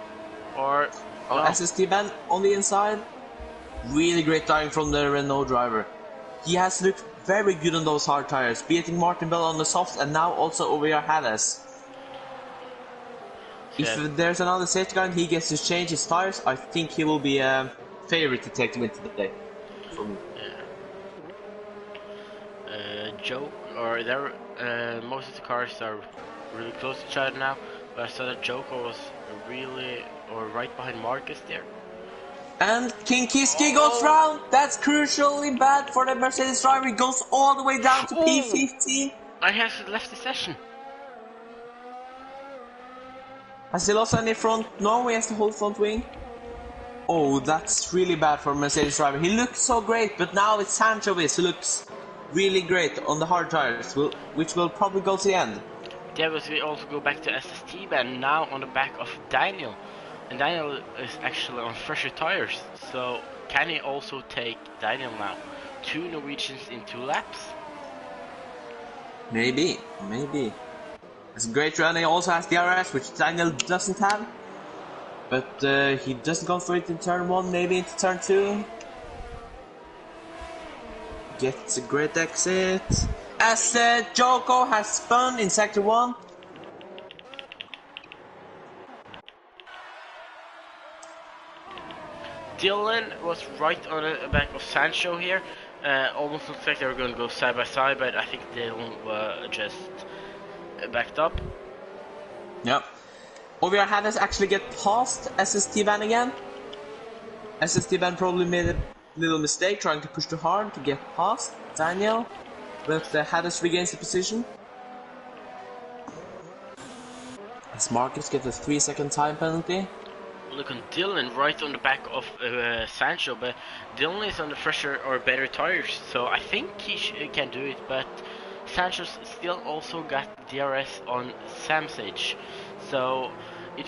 Or no. SST band on the inside. Really great driving from the Renault driver. He has looked very good on those hard tires, beating Martin Bell on the soft and now also over here Hades. If there's another safety car and he gets to change his tires, I think he will be a favorite to take the win today. For me. Joe, or there, most of the cars are really close to each other now, but I saw that Joko was really, or right behind Marcus there. And King Kiski goes round. That's crucially bad for the Mercedes driver. He goes all the way down to P15. I have left the session. Has he lost any front? No, he has the whole front wing. Oh, that's really bad for Mercedes driver. He looked so great, but now it's Sancho who looks really great on the hard tires, which will probably go to the end. Yeah, but we also go back to SST band now on the back of Daniel. And Daniel is actually on fresher tires, so can he also take Daniel now? 2 Norwegians in 2 laps? Maybe. It's a great run. He also has DRS, which Daniel doesn't have. But he doesn't go for it in turn 1, maybe into turn 2. Gets a great exit. As Joko has spun in sector 1. Dylan was right on the back of Sancho here. Almost looks like they were going to go side by side, but I think Dylan just backed up. Yep. OVR Hades actually get past SST Van again. SST Van probably made a little mistake trying to push too hard to get past Daniel. but Haddis regains the position. As Marcus gets a 3-second time penalty. Look on Dylan right on the back of Sancho, but Dylan is on the fresher or better tires, so I think he can do it, but Sancho's still also got DRS on Samsage, so it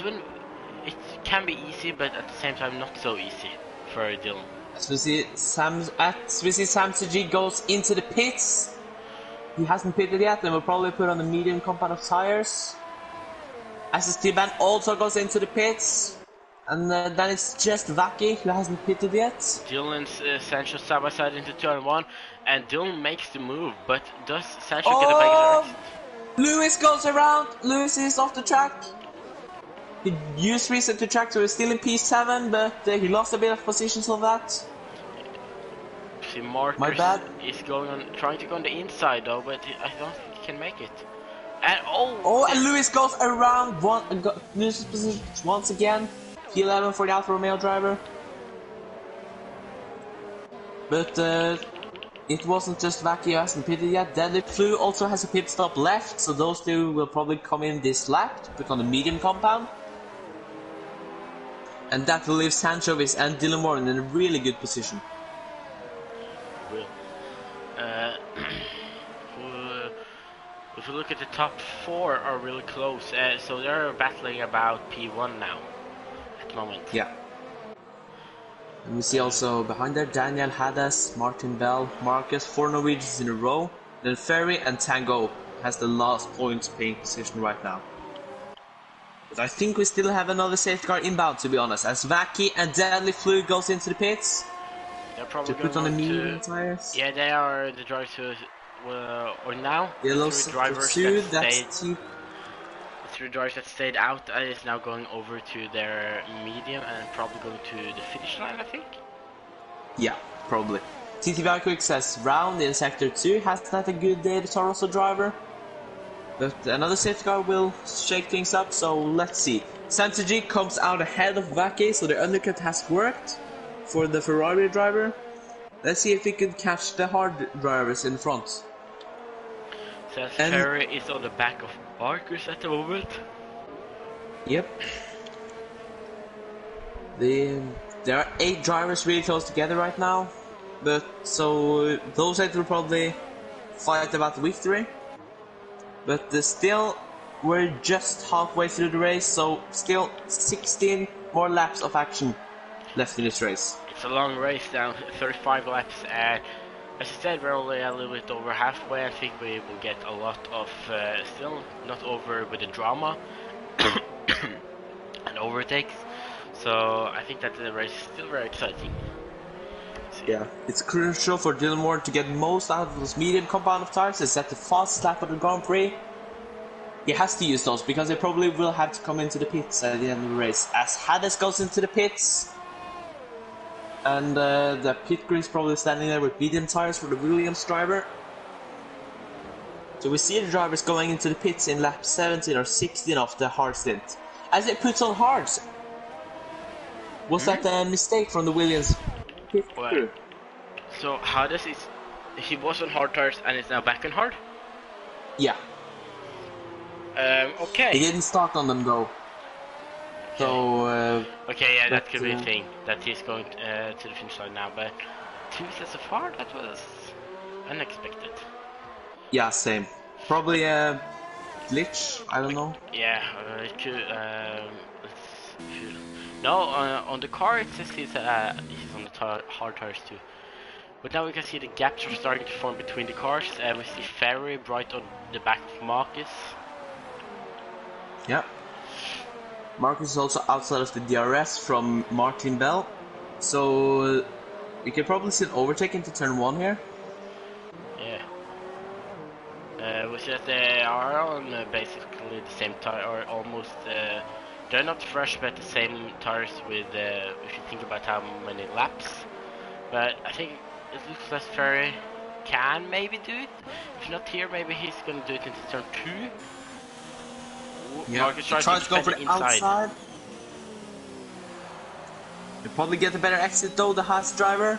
can be easy, but at the same time not so easy for Dylan. As we see Samsage goes into the pits. He hasn't pitted yet, and will probably put on the medium compound of tires. As Esteban also goes into the pits. And then it's just Vaki who hasn't pitted yet. Dylan's Sancho side by side into turn 1, and Dylan makes the move, but does Sancho get a back exit? Lewis goes around. Lewis is off the track. He used reset to track, so he's still in P7, but he lost a bit of positions on that. See, Marcus My bad. is trying to go on the inside though, but I don't think he can make it. And and Lewis goes around loses position once again. P11 for the Alfa Romeo driver. But it wasn't just Vaki who hasn't pitted yet. Deadly Flu also has a pit stop left, so those two will probably come in this lap to put on the medium compound. And that will leave Sancho and Dylan Moore in a really good position. If you look at the top 4 are really close, so they're battling about P1 now at the moment. Yeah. And we see also behind there Daniel, Hadas, Martin Bell, Marcus, 4 Norwegians in a row. Then Ferry and Tango has the last points paying position right now. But I think we still have another safety car inbound, to be honest, as Vaki and Deadly Flu goes into the pits. They're probably to put on the medium tires. Yeah, they are the drivers who or now Yellow the 3 drivers that stayed out is now going over to their medium and probably going to the finish line, I think. Yeah, probably. TTVI Quick says round in sector 2 has not a good day, the Torosso driver. But another safety car will shake things up, so let's see. Samsung comes out ahead of Vaki, so the undercut has worked for the Ferrari driver. Let's see if we can catch the hard drivers in front. Says Ferry is on the back of Marcus at the moment. Yep. There are 8 drivers really close together right now, but so those 8 will probably fight about the victory. But still, we're just halfway through the race, so still 16 more laps of action left in this race. It's a long race now, 35 laps, and as I said, we're only a little bit over halfway. I think we will get a lot of, still not over with the drama and overtakes. So I think that the race is still very exciting. Yeah, it's crucial for Dylan Moore to get most out of those medium compound of tires. It's at the fastest lap of the Grand Prix. He has to use those because they probably will have to come into the pits at the end of the race. As Hades goes into the pits, and the pit crew is probably standing there with medium tires for the Williams driver. So we see the drivers going into the pits in lap 17 or 16 of the hard stint. As it puts on hards. Was that a mistake from the Williams pit crew? So Hades he was on hard tires and is now back on hard? Yeah. Okay. He didn't start on them though. So okay, yeah, that could be a thing that he's going to the finish line now, but 2 sets of hard, that was unexpected. Yeah, same. Probably a glitch, I don't know. Yeah, it could. No, on the car it says he's on the hard tires too. But now we can see the gaps are starting to form between the cars, and we see Ferry right on the back of Marcus. Yeah. Marcus is also outside of the DRS from Martin Bell, so we can probably see an overtake into turn 1 here. Yeah. We see that they are on basically the same tire, or almost. They're not fresh, but the same tires with. If you think about how many laps, but I think it looks like Ferry can maybe do it. If not here, maybe he's gonna do it into turn 2. Yeah, Marcus tries to go for the outside. He'll probably get a better exit though, the Haas driver.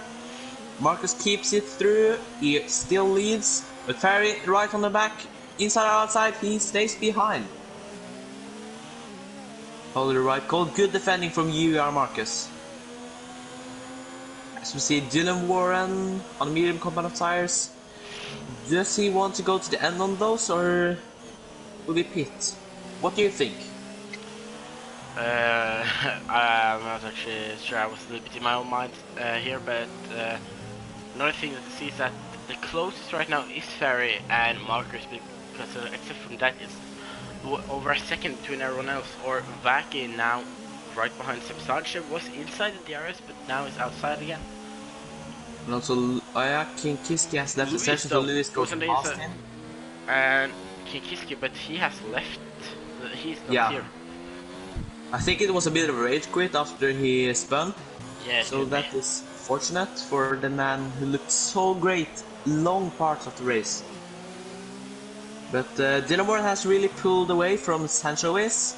Marcus keeps it through, he still leads. But Ferry right on the back, inside or outside, he stays behind. Totally right call. Good defending from UR Marcus. As we see Dylan Warren on the medium compound of tires. Does he want to go to the end on those or will he pit? What do you think? I'm not actually sure. I was a little bit in my own mind here, but another thing that I see is that the closest right now is Ferry and Marcus, because except from that, it's over a second between everyone else. Or Vaki now, right behind Sanchez, was inside the DRS, but now is outside again. And also, King Kiski has left the Lewis, session, so Lewis goes on the past inside, him. and Kiski, but he has left. He's not Yeah. here. I think it was a bit of a rage quit after he spun. Yeah, So that is fortunate for the man who looked so great long parts of the race. But Dylan Warren has really pulled away from Sancho is.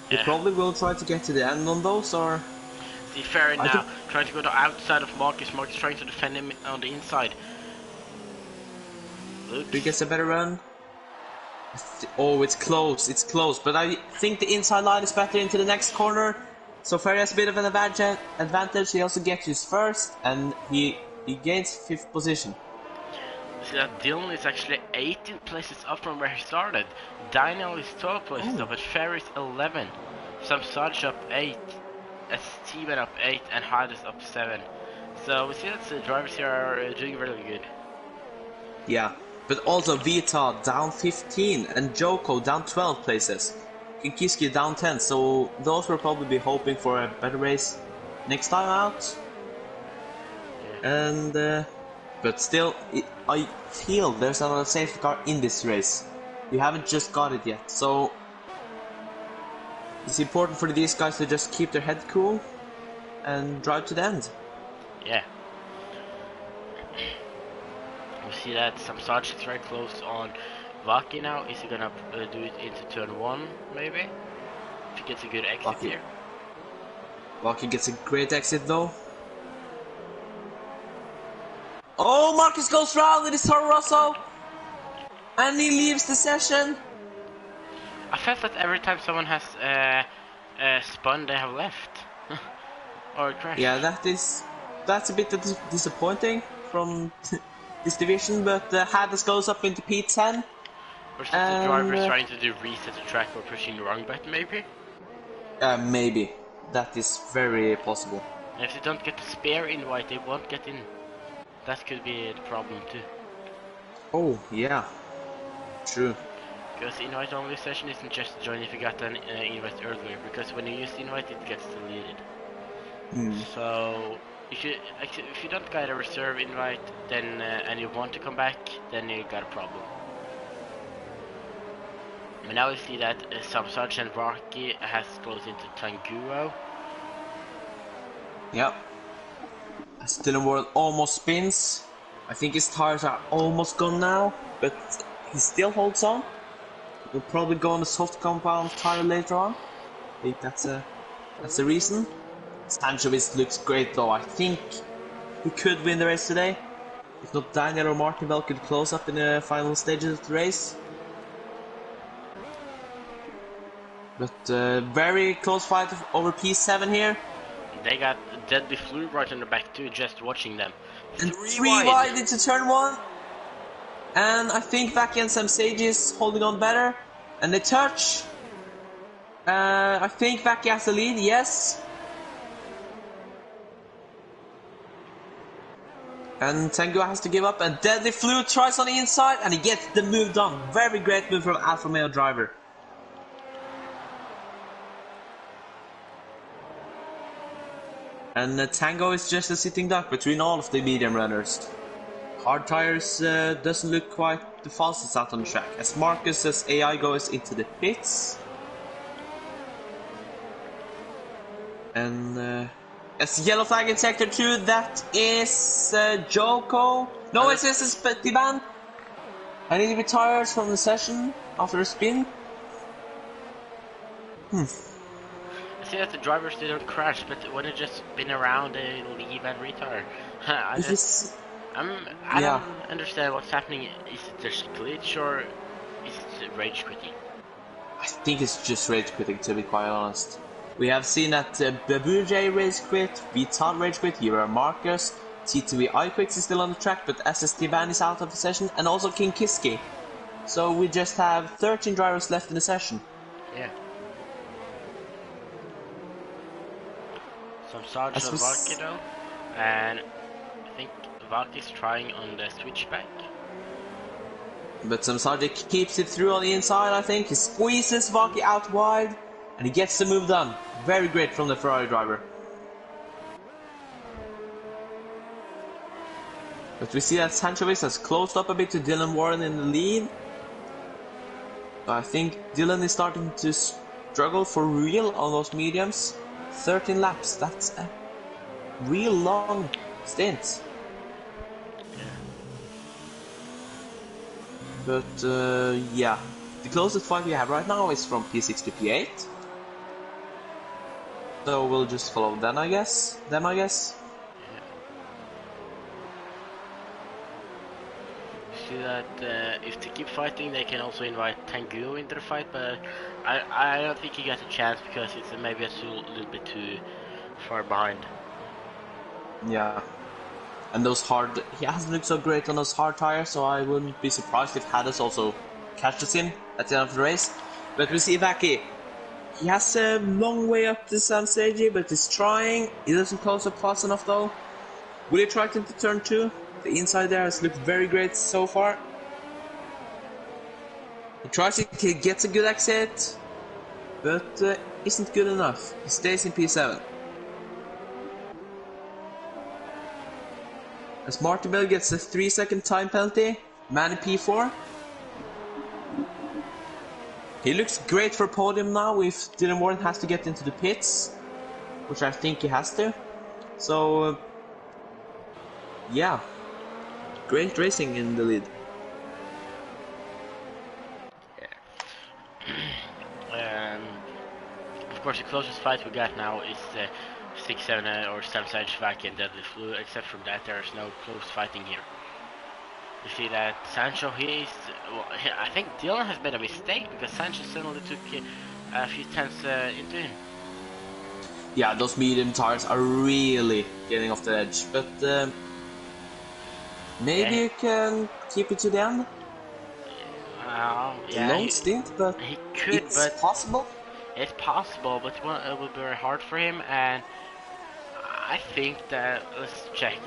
He probably will try to get to the end on those, or... See Ferry now, trying to go to outside of Marcus. Marcus trying to defend him on the inside. He gets a better run. Oh, it's close, but I think the inside line is better into the next corner. So Ferry has a bit of an advantage. He also gets his first, and he gains 5th position. See that Dylan is actually 18 places up from where he started. Daniel is 12 places up, but Ferry is 11. Samsaj up 8, Steven up 8, and Hades up 7. So we see that the drivers here are doing really good. Yeah. But also Vita down 15 and Joko down 12 places. Kinkiski down 10, so those will probably be hoping for a better race next time out. Yeah. And but still, I feel there's another safety car in this race. We haven't just got it yet, so it's important for these guys to just keep their head cool and drive to the end. Yeah. We see that Samsaj is very close on Vaki now. Is he gonna do it into turn 1, maybe? If he gets a good exit here. Vaki gets a great exit though. Oh, Marcus goes round with his Toro Rosso! And he leaves the session! I felt that every time someone has spun, they have left. Or crashed. Yeah, that's a bit disappointing from this division, but Hades goes up into P10. Or since the driver is trying to do reset the track or pushing the wrong button, maybe? Maybe. That is very possible. And if they don't get the spare invite, they won't get in. That could be the problem too. Oh, yeah. True. Because the invite only session isn't just join if you got an invite earlier, because when you use the invite it gets deleted. So if you don't get a reserve invite, then and you want to come back, then you got a problem. But now we see that Samsaj and Vaki has closed into Tanguo. Yep. Dylan Warren almost spins. I think his tires are almost gone now, but he still holds on. He'll probably go on a soft compound tire later on. I think that's the reason. Stankovic looks great though. I think he could win the race today. If not, Daniel or Martinville could close up in the final stages of the race. But very close fight over P7 here. They got Deadly Flu right in the back too, just watching them. And 3 wide into turn 1. And I think Vaki and Sam Sage is holding on better. And they touch. I think Vaki has the lead, yes. And Tango has to give up, and Deadly Flu tries on the inside, and he gets the move done. Very great move from Alfa Romeo driver. And Tango is just a sitting duck between all of the medium runners. Hard tires doesn't look quite the fastest out on the track, as Marcus's AI goes into the pits. And it's yellow flag in sector 2, that is Joko. No, it's Tiban. And he retires from the session after a spin. I see that the drivers didn't crash, but when they just spin around, they leave and retire. I I Yeah, don't understand what's happening. Is it just a glitch or is it rage quitting? I think it's just rage quitting, to be quite honest. We have seen that Babuje rage quit, Vital rage quit, Hero Marcus, T2V iQuicks is still on the track, but SST Ban is out of the session, and also King Kiski. So we just have 13 drivers left in the session. Yeah. Some Sarge As on we Valky though, and I think Valky's trying on the switchback. But Samsarji keeps it through on the inside, I think. He squeezes Valky out wide, and he gets the move done. Very great from the Ferrari driver. But we see that Sanchovic has closed up a bit to Dylan Warren in the lead. I think Dylan is starting to struggle for real on those mediums. 13 laps, that's a real long stint. But yeah, the closest fight we have right now is from P6 to P8. So we'll just follow them, I guess. See that if they keep fighting, they can also invite Tanguo into the fight, but I don't think he gets a chance because it's maybe a little bit too far behind. Yeah. And those hard, he hasn't looked so great on those hard tires, so I wouldn't be surprised if Hades also catches him at the end of the race. But we see Vaki. He has a long way up to San Stage, but he's trying. He doesn't close up fast enough though. Will he try to turn 2? The inside there has looked very great so far. He tries it, he gets a good exit, but isn't good enough. He stays in P7. As Martinville gets a 3-second time penalty, man in P4. He looks great for podium now if Dylan Warren has to get into the pits, which I think he has to. So, yeah, great racing in the lead. Yeah. Of course, the closest fight we got now is 6-7 or Samsage Vaki and Deadly Flu. Except from that, there's no close fighting here. You see that Sancho, I think Dylan has made a mistake because Sancho suddenly took a few tenths into him. Yeah, those medium tires are really getting off the edge, but maybe you can keep it to the end. Yeah, Long stint, but he could, it's possible. It's possible, but it will be very hard for him, and I think that, let's check,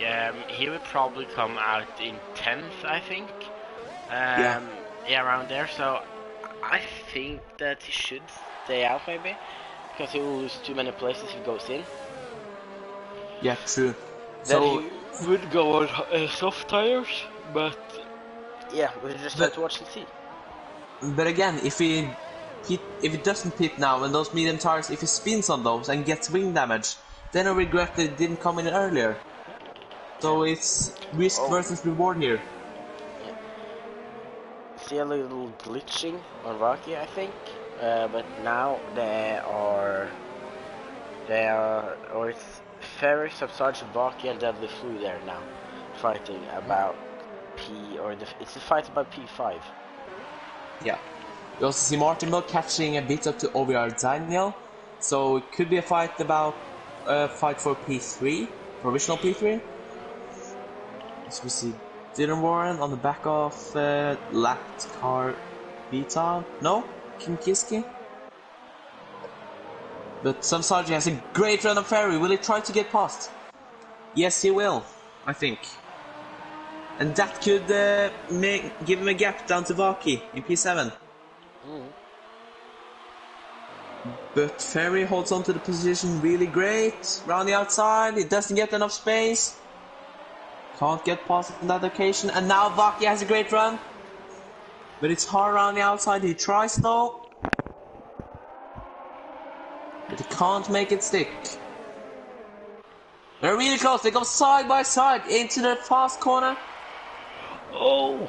he would probably come out in 10th, I think. Yeah, around there, so I think that he should stay out maybe, because he will lose too many places if he goes in. Yeah, true. Then so he would go on soft tires, but yeah, we'll just have to watch and see. But again, if he doesn't pit now and those medium tires, if he spins on those and gets wing damage, then I regret that it didn't come in earlier. So it's risk versus reward here. Yeah. See a little glitching on Rocky, I think, but now or it's Ferry, Subsergeant Rocky, and Deadly Flu there now, fighting about it's a fight about P5. Yeah. We also see Martinville catching a bit up to OVR Daniel, so it could be a fight for P3, provisional P3. So we see Dylan Warren on the back of lapped car Vita. No? King Kiski? But Samsarji has a great run on Ferry. Will he try to get past? Yes, he will, I think. And that could give him a gap down to Vaki in P7. But Ferry holds on to the position really great. Round the outside, he doesn't get enough space. Can't get past on that occasion. And now Vaki has a great run. But it's hard around the outside. He tries though. But he can't make it stick. They're really close. They go side by side into the fast corner. Oh!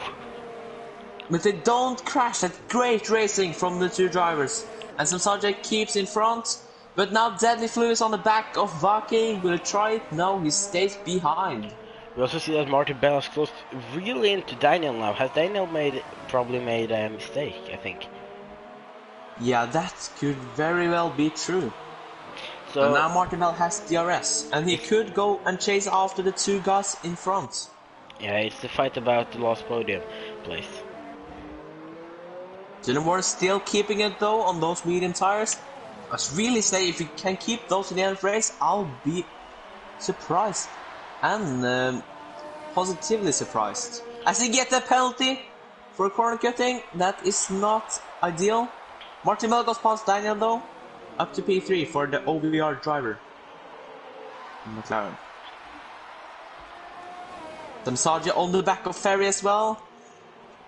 But they don't crash. That's great racing from the two drivers. And Samsarji keeps in front. But now Deadly Flu is on the back of Vaki. Will he try it? No, he stays behind. We also see that Martin Bell is close really into Daniel now. Has Daniel probably made a mistake, I think. Yeah, that could very well be true. So So now Martin Bell has DRS, and he could go and chase after the two guys in front. yeah, it's the fight about the last podium place. Dylan still keeping it though on those medium tires. I was really say if he can keep those in the end of the race, I'll be surprised and positively surprised. As he get a penalty for corner cutting, that is not ideal. Martin Bell goes past Daniel though, up to P3 for the OVR driver. McLaren. Damsaja on the back of Ferry as well.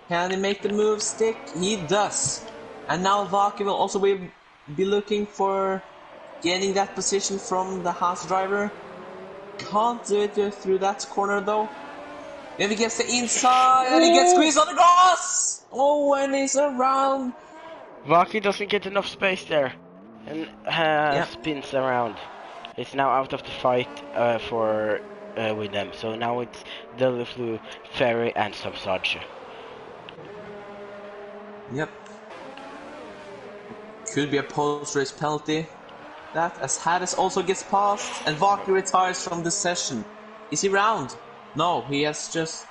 Can he make the move stick? He does. And now Vaki will also be looking for gaining that position from the Haas driver. Can't do it through that corner though. Then he gets the inside and he gets squeezed on the grass! Oh, and he's around. Vaki doesn't get enough space there and spins around. It's now out of the fight with them. So now it's Delaflu, Ferry and Samsadja. Yep. Could be a post-race penalty. That as Hades also gets passed and Vaki retires from the session. Is he round? No, he has just...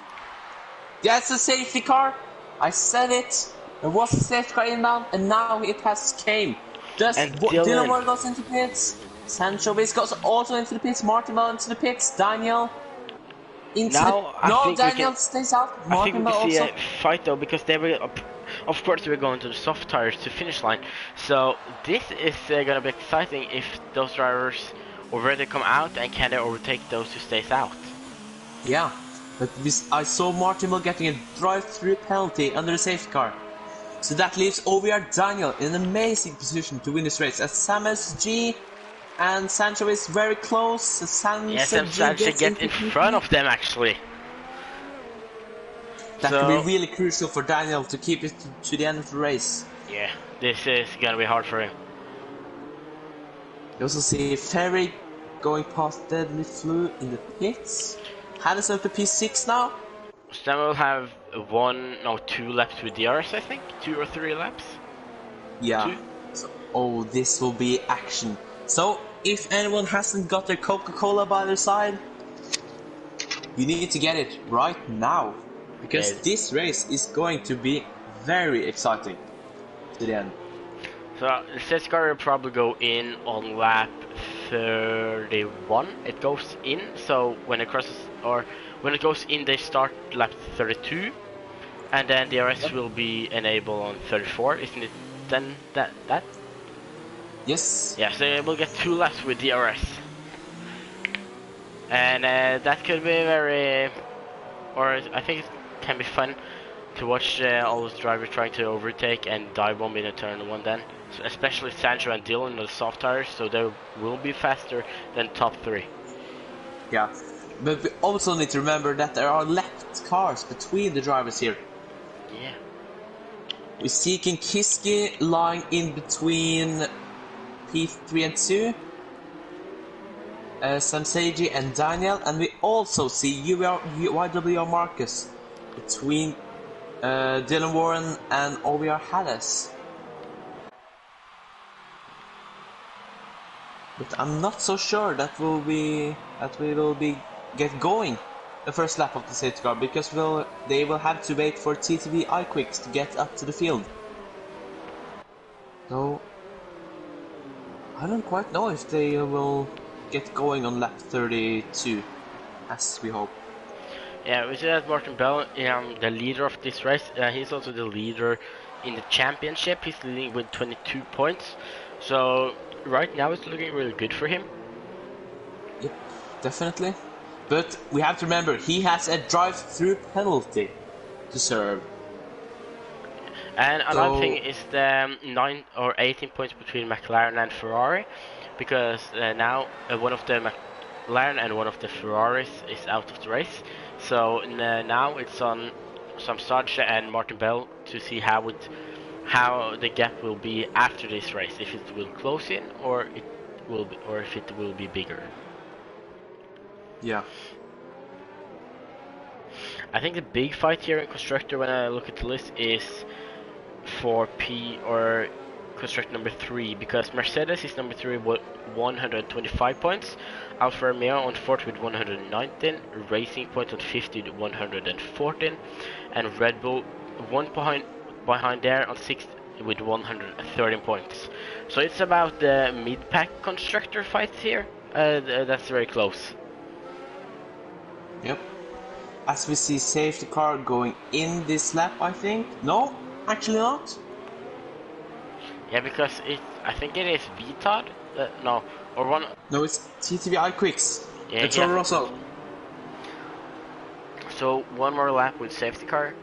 That's a safety car! I said it! There was a safety car inbound and now it has came. Just Dylan Moore goes into pits. Sancho goes also into the pits. Martin Bell into the pits. Daniel Daniel stays out. I think we can see a fight though because they were, of course, we're going to the soft tires to finish line. So this is gonna be exciting if those drivers already come out and can they overtake those who stays out. Yeah, but I saw Martin Bell getting a drive-through penalty under the safety car. So that leaves OVR Daniel in an amazing position to win this race as Sam SG and Sancho is very close. Sancho get in front of them actually. That could be really crucial for Daniel to keep it to the end of the race. Yeah, this is gonna be hard for him. You also see Ferry going past Deadly Flu in the pits. Hades up to P6 now. Stem will have 2 laps with DRS, I think. 2 or 3 laps. Yeah. So, this will be action. So, if anyone hasn't got their Coca-Cola by their side, you need to get it right now. Because this race is going to be very exciting to the end. So, the safety car will probably go in on lap 31. It goes in, so when it crosses, or when it goes in, they start lap 32. And then the DRS will be enabled on 34, isn't it? Then that? Yes. Yeah, so we'll get 2 laps with DRS. And that could be very... Or I think it can be fun to watch all those drivers trying to overtake and dive bomb in a turn 1 then. So especially Sancho and Dylan on the soft tires, so they will be faster than top 3. Yeah, but we also need to remember that there are left cars between the drivers here. Yeah. We see Kinkiski lying in between P3 and 2, Samseji and Daniel, and we also see YWR Marcus between Dylan Warren and OVR Hades. But I'm not so sure that we will be get going the first lap of the safety car because they will have to wait for TTV iQuicks to get up to the field. So I don't quite know if they will get going on lap 32 as we hope. Yeah, we see that Martin Bell, the leader of this race, he's also the leader in the championship. He's leading with 22 points. So right now it's looking really good for him. Yep, definitely. But we have to remember, he has a drive-through penalty to serve. And another thing is the 9 or 18 points between McLaren and Ferrari, because now one of the McLaren and one of the Ferraris is out of the race. So now it's on Samsadja and Martin Bell to see how the gap will be after this race, if it will close in or if it will be bigger. Yeah. I think the big fight here in constructor when I look at the list is for P or constructor number 3, because Mercedes is number 3 with 125 points, Alfa Romeo on 4th with 119, Racing Point on 5th with 114, and Red Bull one behind there on 6th with 113 points. So it's about the mid-pack constructor fight here. That's very close. Yep. As we see safety car going in this lap, I think. No, actually not. Yeah, because I think it is VTOD. No, or one. No, it's TTVI Quicks. Yeah, It's Toro Rosso. So one more lap with safety car.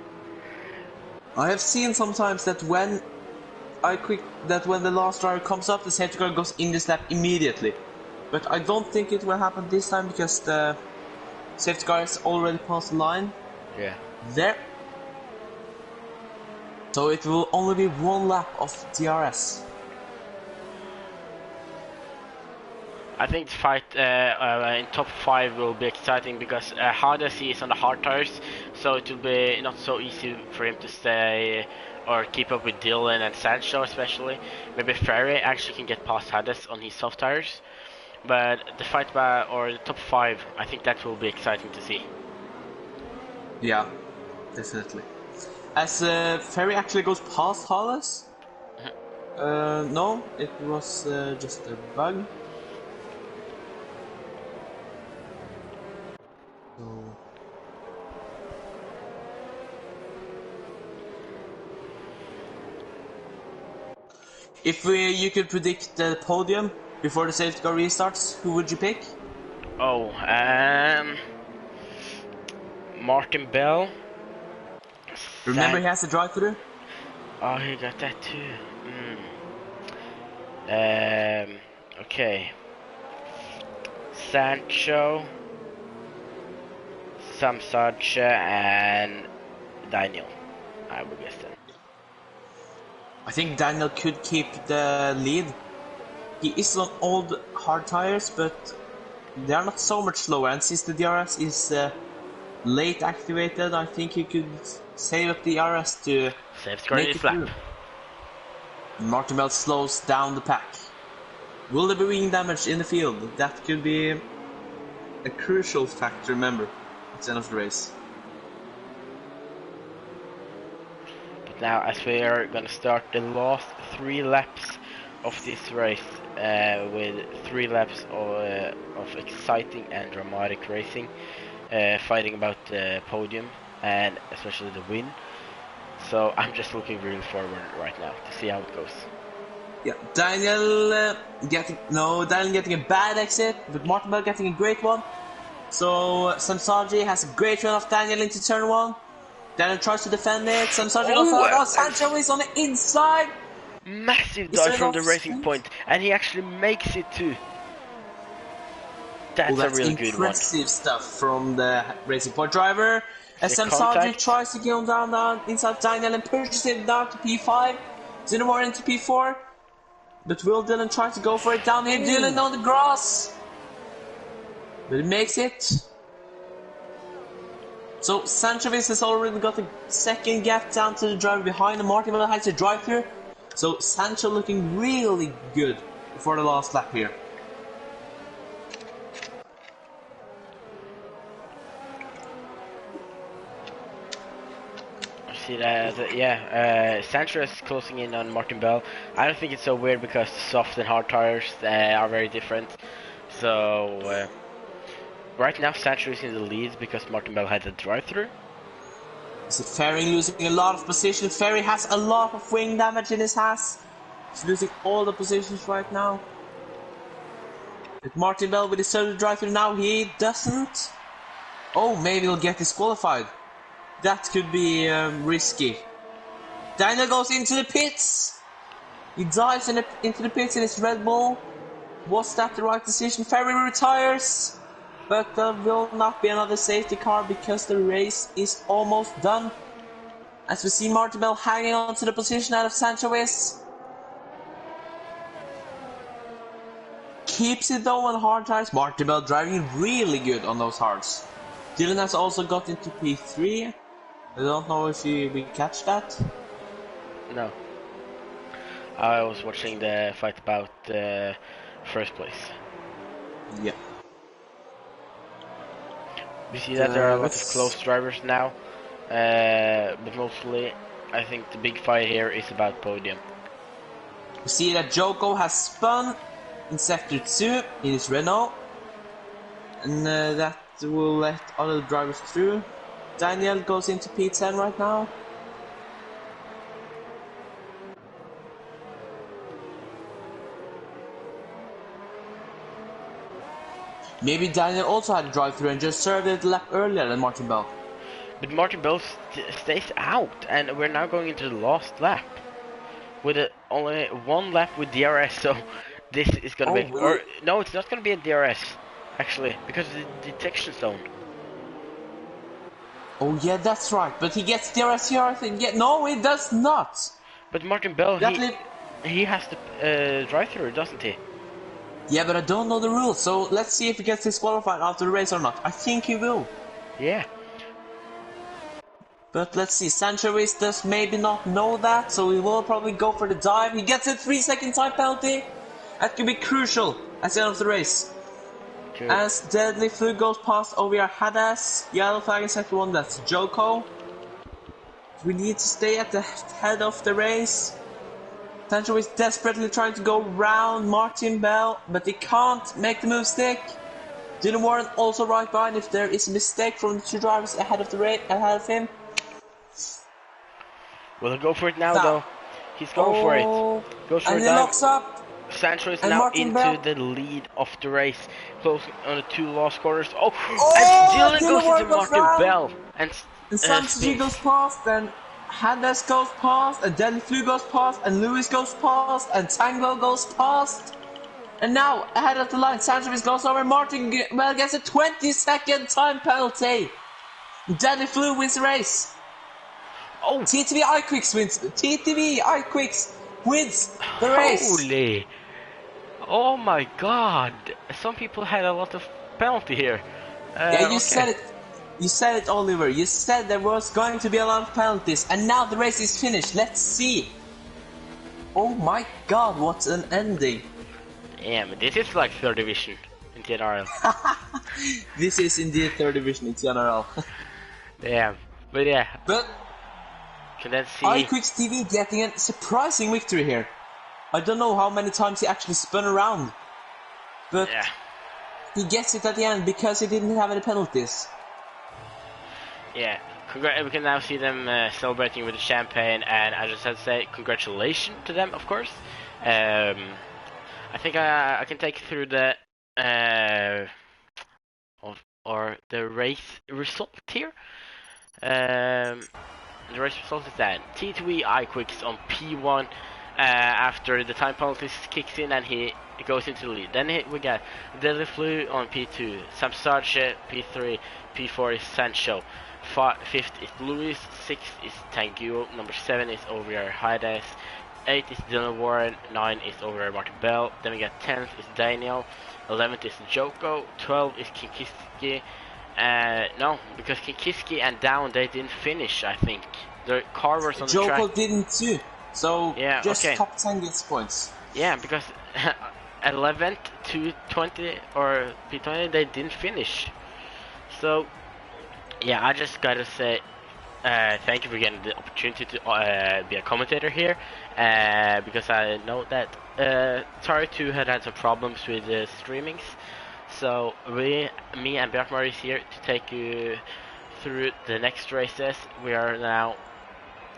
I have seen sometimes that when the last driver comes up, the safety car goes in this lap immediately. But I don't think it will happen this time because the safety car has already passed the line. Yeah. There. So it will only be one lap of DRS. I think the fight in top 5 will be exciting because Hades is on the hard tires, so it will be not so easy for him to stay or keep up with Dylan and Sancho especially. Maybe Ferrari actually can get past Hades on his soft tires, but the fight or the top 5, I think that will be exciting to see. Yeah, definitely. As Ferry actually goes past Hades? No, it was just a bug. So... If you could predict the podium before the safety car restarts, who would you pick? Oh, Martin Bell. Remember he has to drive through? Oh, he got that too. Okay. Sancho, Samsadje, and Daniel. I would guess that. I think Daniel could keep the lead. He is on old hard tires, but they are not so much slower. And since the DRS is late activated, I think he could save up the DRS to make it through. Martin Bell slows down the pack. Will there be wing damage in the field? That could be a crucial fact to remember at the end of the race. But now, as we are gonna start the last 3 laps of this race, with 3 laps of exciting and dramatic racing, fighting about the podium and especially the win. So I'm just looking really forward right now to see how it goes. Yeah, Daniel getting a bad exit, but Martin Bell getting a great one. So Samsadji has a great run off Daniel into turn 1. Daniel tries to defend it. Samsadji goes forward. Oh, Sancho is on the inside. Massive dodge from the Racing Point, and he actually makes it too. That's a really good one. Impressive stuff from the Racing Point driver. As Samsadji tries to go down inside Daniel and pushes him down to P5. Zinnemore into P4. But will Dylan try to go for it down here? Dylan on the grass. But he makes it. So Sanchovic has already got a second gap down to the driver behind, and Martin Bell has to drive through. So Sancho looking really good for the last lap here. See that? Sancho is closing in on Martin Bell. I don't think it's so weird because soft and hard tires are very different. So right now Sancho is in the lead because Martin Bell had a drive-through. Is it Ferry losing a lot of position? Ferry has a lot of wing damage in his Haas. He's losing all the positions right now. But Martin Bell with his third drive-through now, he doesn't. Oh, maybe he'll get disqualified. That could be risky. Daniel goes into the pits. He dives into the pits in his Red Bull. Was that the right decision? Ferry retires. But there will not be another safety car because the race is almost done. As we see Martin Bell hanging on to the position out of Sanchovic. Keeps it though on hard tires. Martin Bell driving really good on those hards. Dylan has also got into P3. I don't know if you will catch that. No. I was watching the fight about first place. Yeah. We see that there are a lot of Let's- close drivers now, but mostly I think the big fight here is about podium. We see that Joko has spun in Sector 2 in his Renault. And that will let other drivers through. Daniel goes into P10 right now. Maybe Daniel also had a drive-through and just served it a lap earlier than Martin Bell. But Martin Bell stays out, and we're now going into the last lap. With only one lap with DRS, so this is gonna be... really? Or, no, it's not gonna be a DRS, actually, because of the detection zone. Oh yeah, that's right, but he gets DRS here, I think. Yeah, no, he does not! But Martin Bell, That he has the drive-through, doesn't he? Yeah, but I don't know the rules, so let's see if he gets disqualified after the race or not. I think he will. Yeah. But let's see, Sancho Ruiz does maybe not know that, so he will probably go for the dive. He gets a 3-second time penalty. That could be crucial at the end of the race. Good. As Deadly Flu goes past OVR Hadas, yellow flag in sector 1, that's Joko. We need to stay at the head of the race. Sancho is desperately trying to go round Martin Bell, but he can't make the move stick. Dylan Warren also right behind if there is a mistake from the two drivers ahead of the race ahead of him. Will he go for it now, though? He's going for it. Goes for and it he now. locks up. Sancho is And now Martin into Bell. the lead of the race, closing on the two last quarters. Oh, Oh, and Dylan Dylan goes Warren into goes Martin round. Bell and Sancho spins. goes past, and Hadas goes past, and Deadly Flu goes past, and Lewis goes past, and Tango goes past. And now, ahead of the line, Sancho goes over, Martin Bell gets a 20-second time penalty. Deadly Flu wins the race. Oh, TTV iQuicks wins. TTV iQuicks wins the race. holy! Oh my God! Some people had a lot of penalty here. Yeah, you okay. said it. You said it, Oliver. You said there was going to be a lot of penalties, and now the race is finished. Let's see. Oh my God! What an ending. Damn, this is like third division in TNRL. This is indeed third division in TNRL. Damn, but yeah. But Can then see. iQuicks TV getting a surprising victory here. I don't know how many times he actually spun around, but Yeah. he gets it at the end because he didn't have any penalties. Yeah, we can now see them celebrating with the champagne, and I just have to say congratulations to them, of course. I think I can take you through the the race result here. The race result is that T2E iQuicks on P1 after the time penalties kicks in and he goes into the lead. Then we got Deadly Flu on P2, Samsarche P3, P4 is Sancho, 5th is Luis, 6th is Tanguo, number 7 is OVR Hides, 8 is Dylan Warren, 9 is OVR Martin Bell, then we got 10th is Daniel, 11th is Joko, 12 is Kinkiski. No, because Kinkiski and Down they didn't finish. I think the car was on the track. Joko didn't too, so Yeah, just okay. top 10 gets points. Yeah, because 11th to 20 or P20 they didn't finish. So yeah, I just gotta say thank you for getting the opportunity to be a commentator here, because I know that Tari2 had some problems with the streamings. So me and Bjartmar is here to take you through the next races. We are now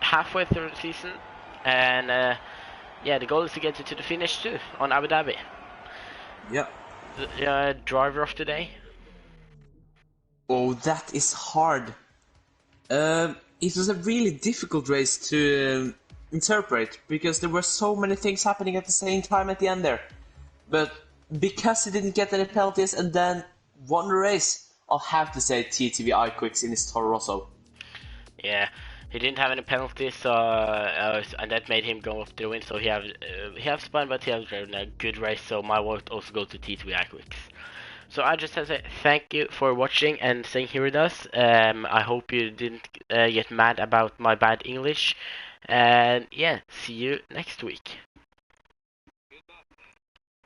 halfway through the season, and yeah, the goal is to get to the finish too on Abu Dhabi. Yep. The driver of the day. Oh, that is hard. It was a really difficult race to interpret because there were so many things happening at the same time at the end there. But because he didn't get any penalties and then won the race, I'll have to say TTV iQuicks in his Toro Rosso. Yeah, he didn't have any penalties, so and that made him go off the win. So he have spun, but he has driven a good race. So my vote also goes to T2 iQuicks. So I just have to say thank you for watching and staying here with us. I hope you didn't get mad about my bad English. And yeah, see you next week.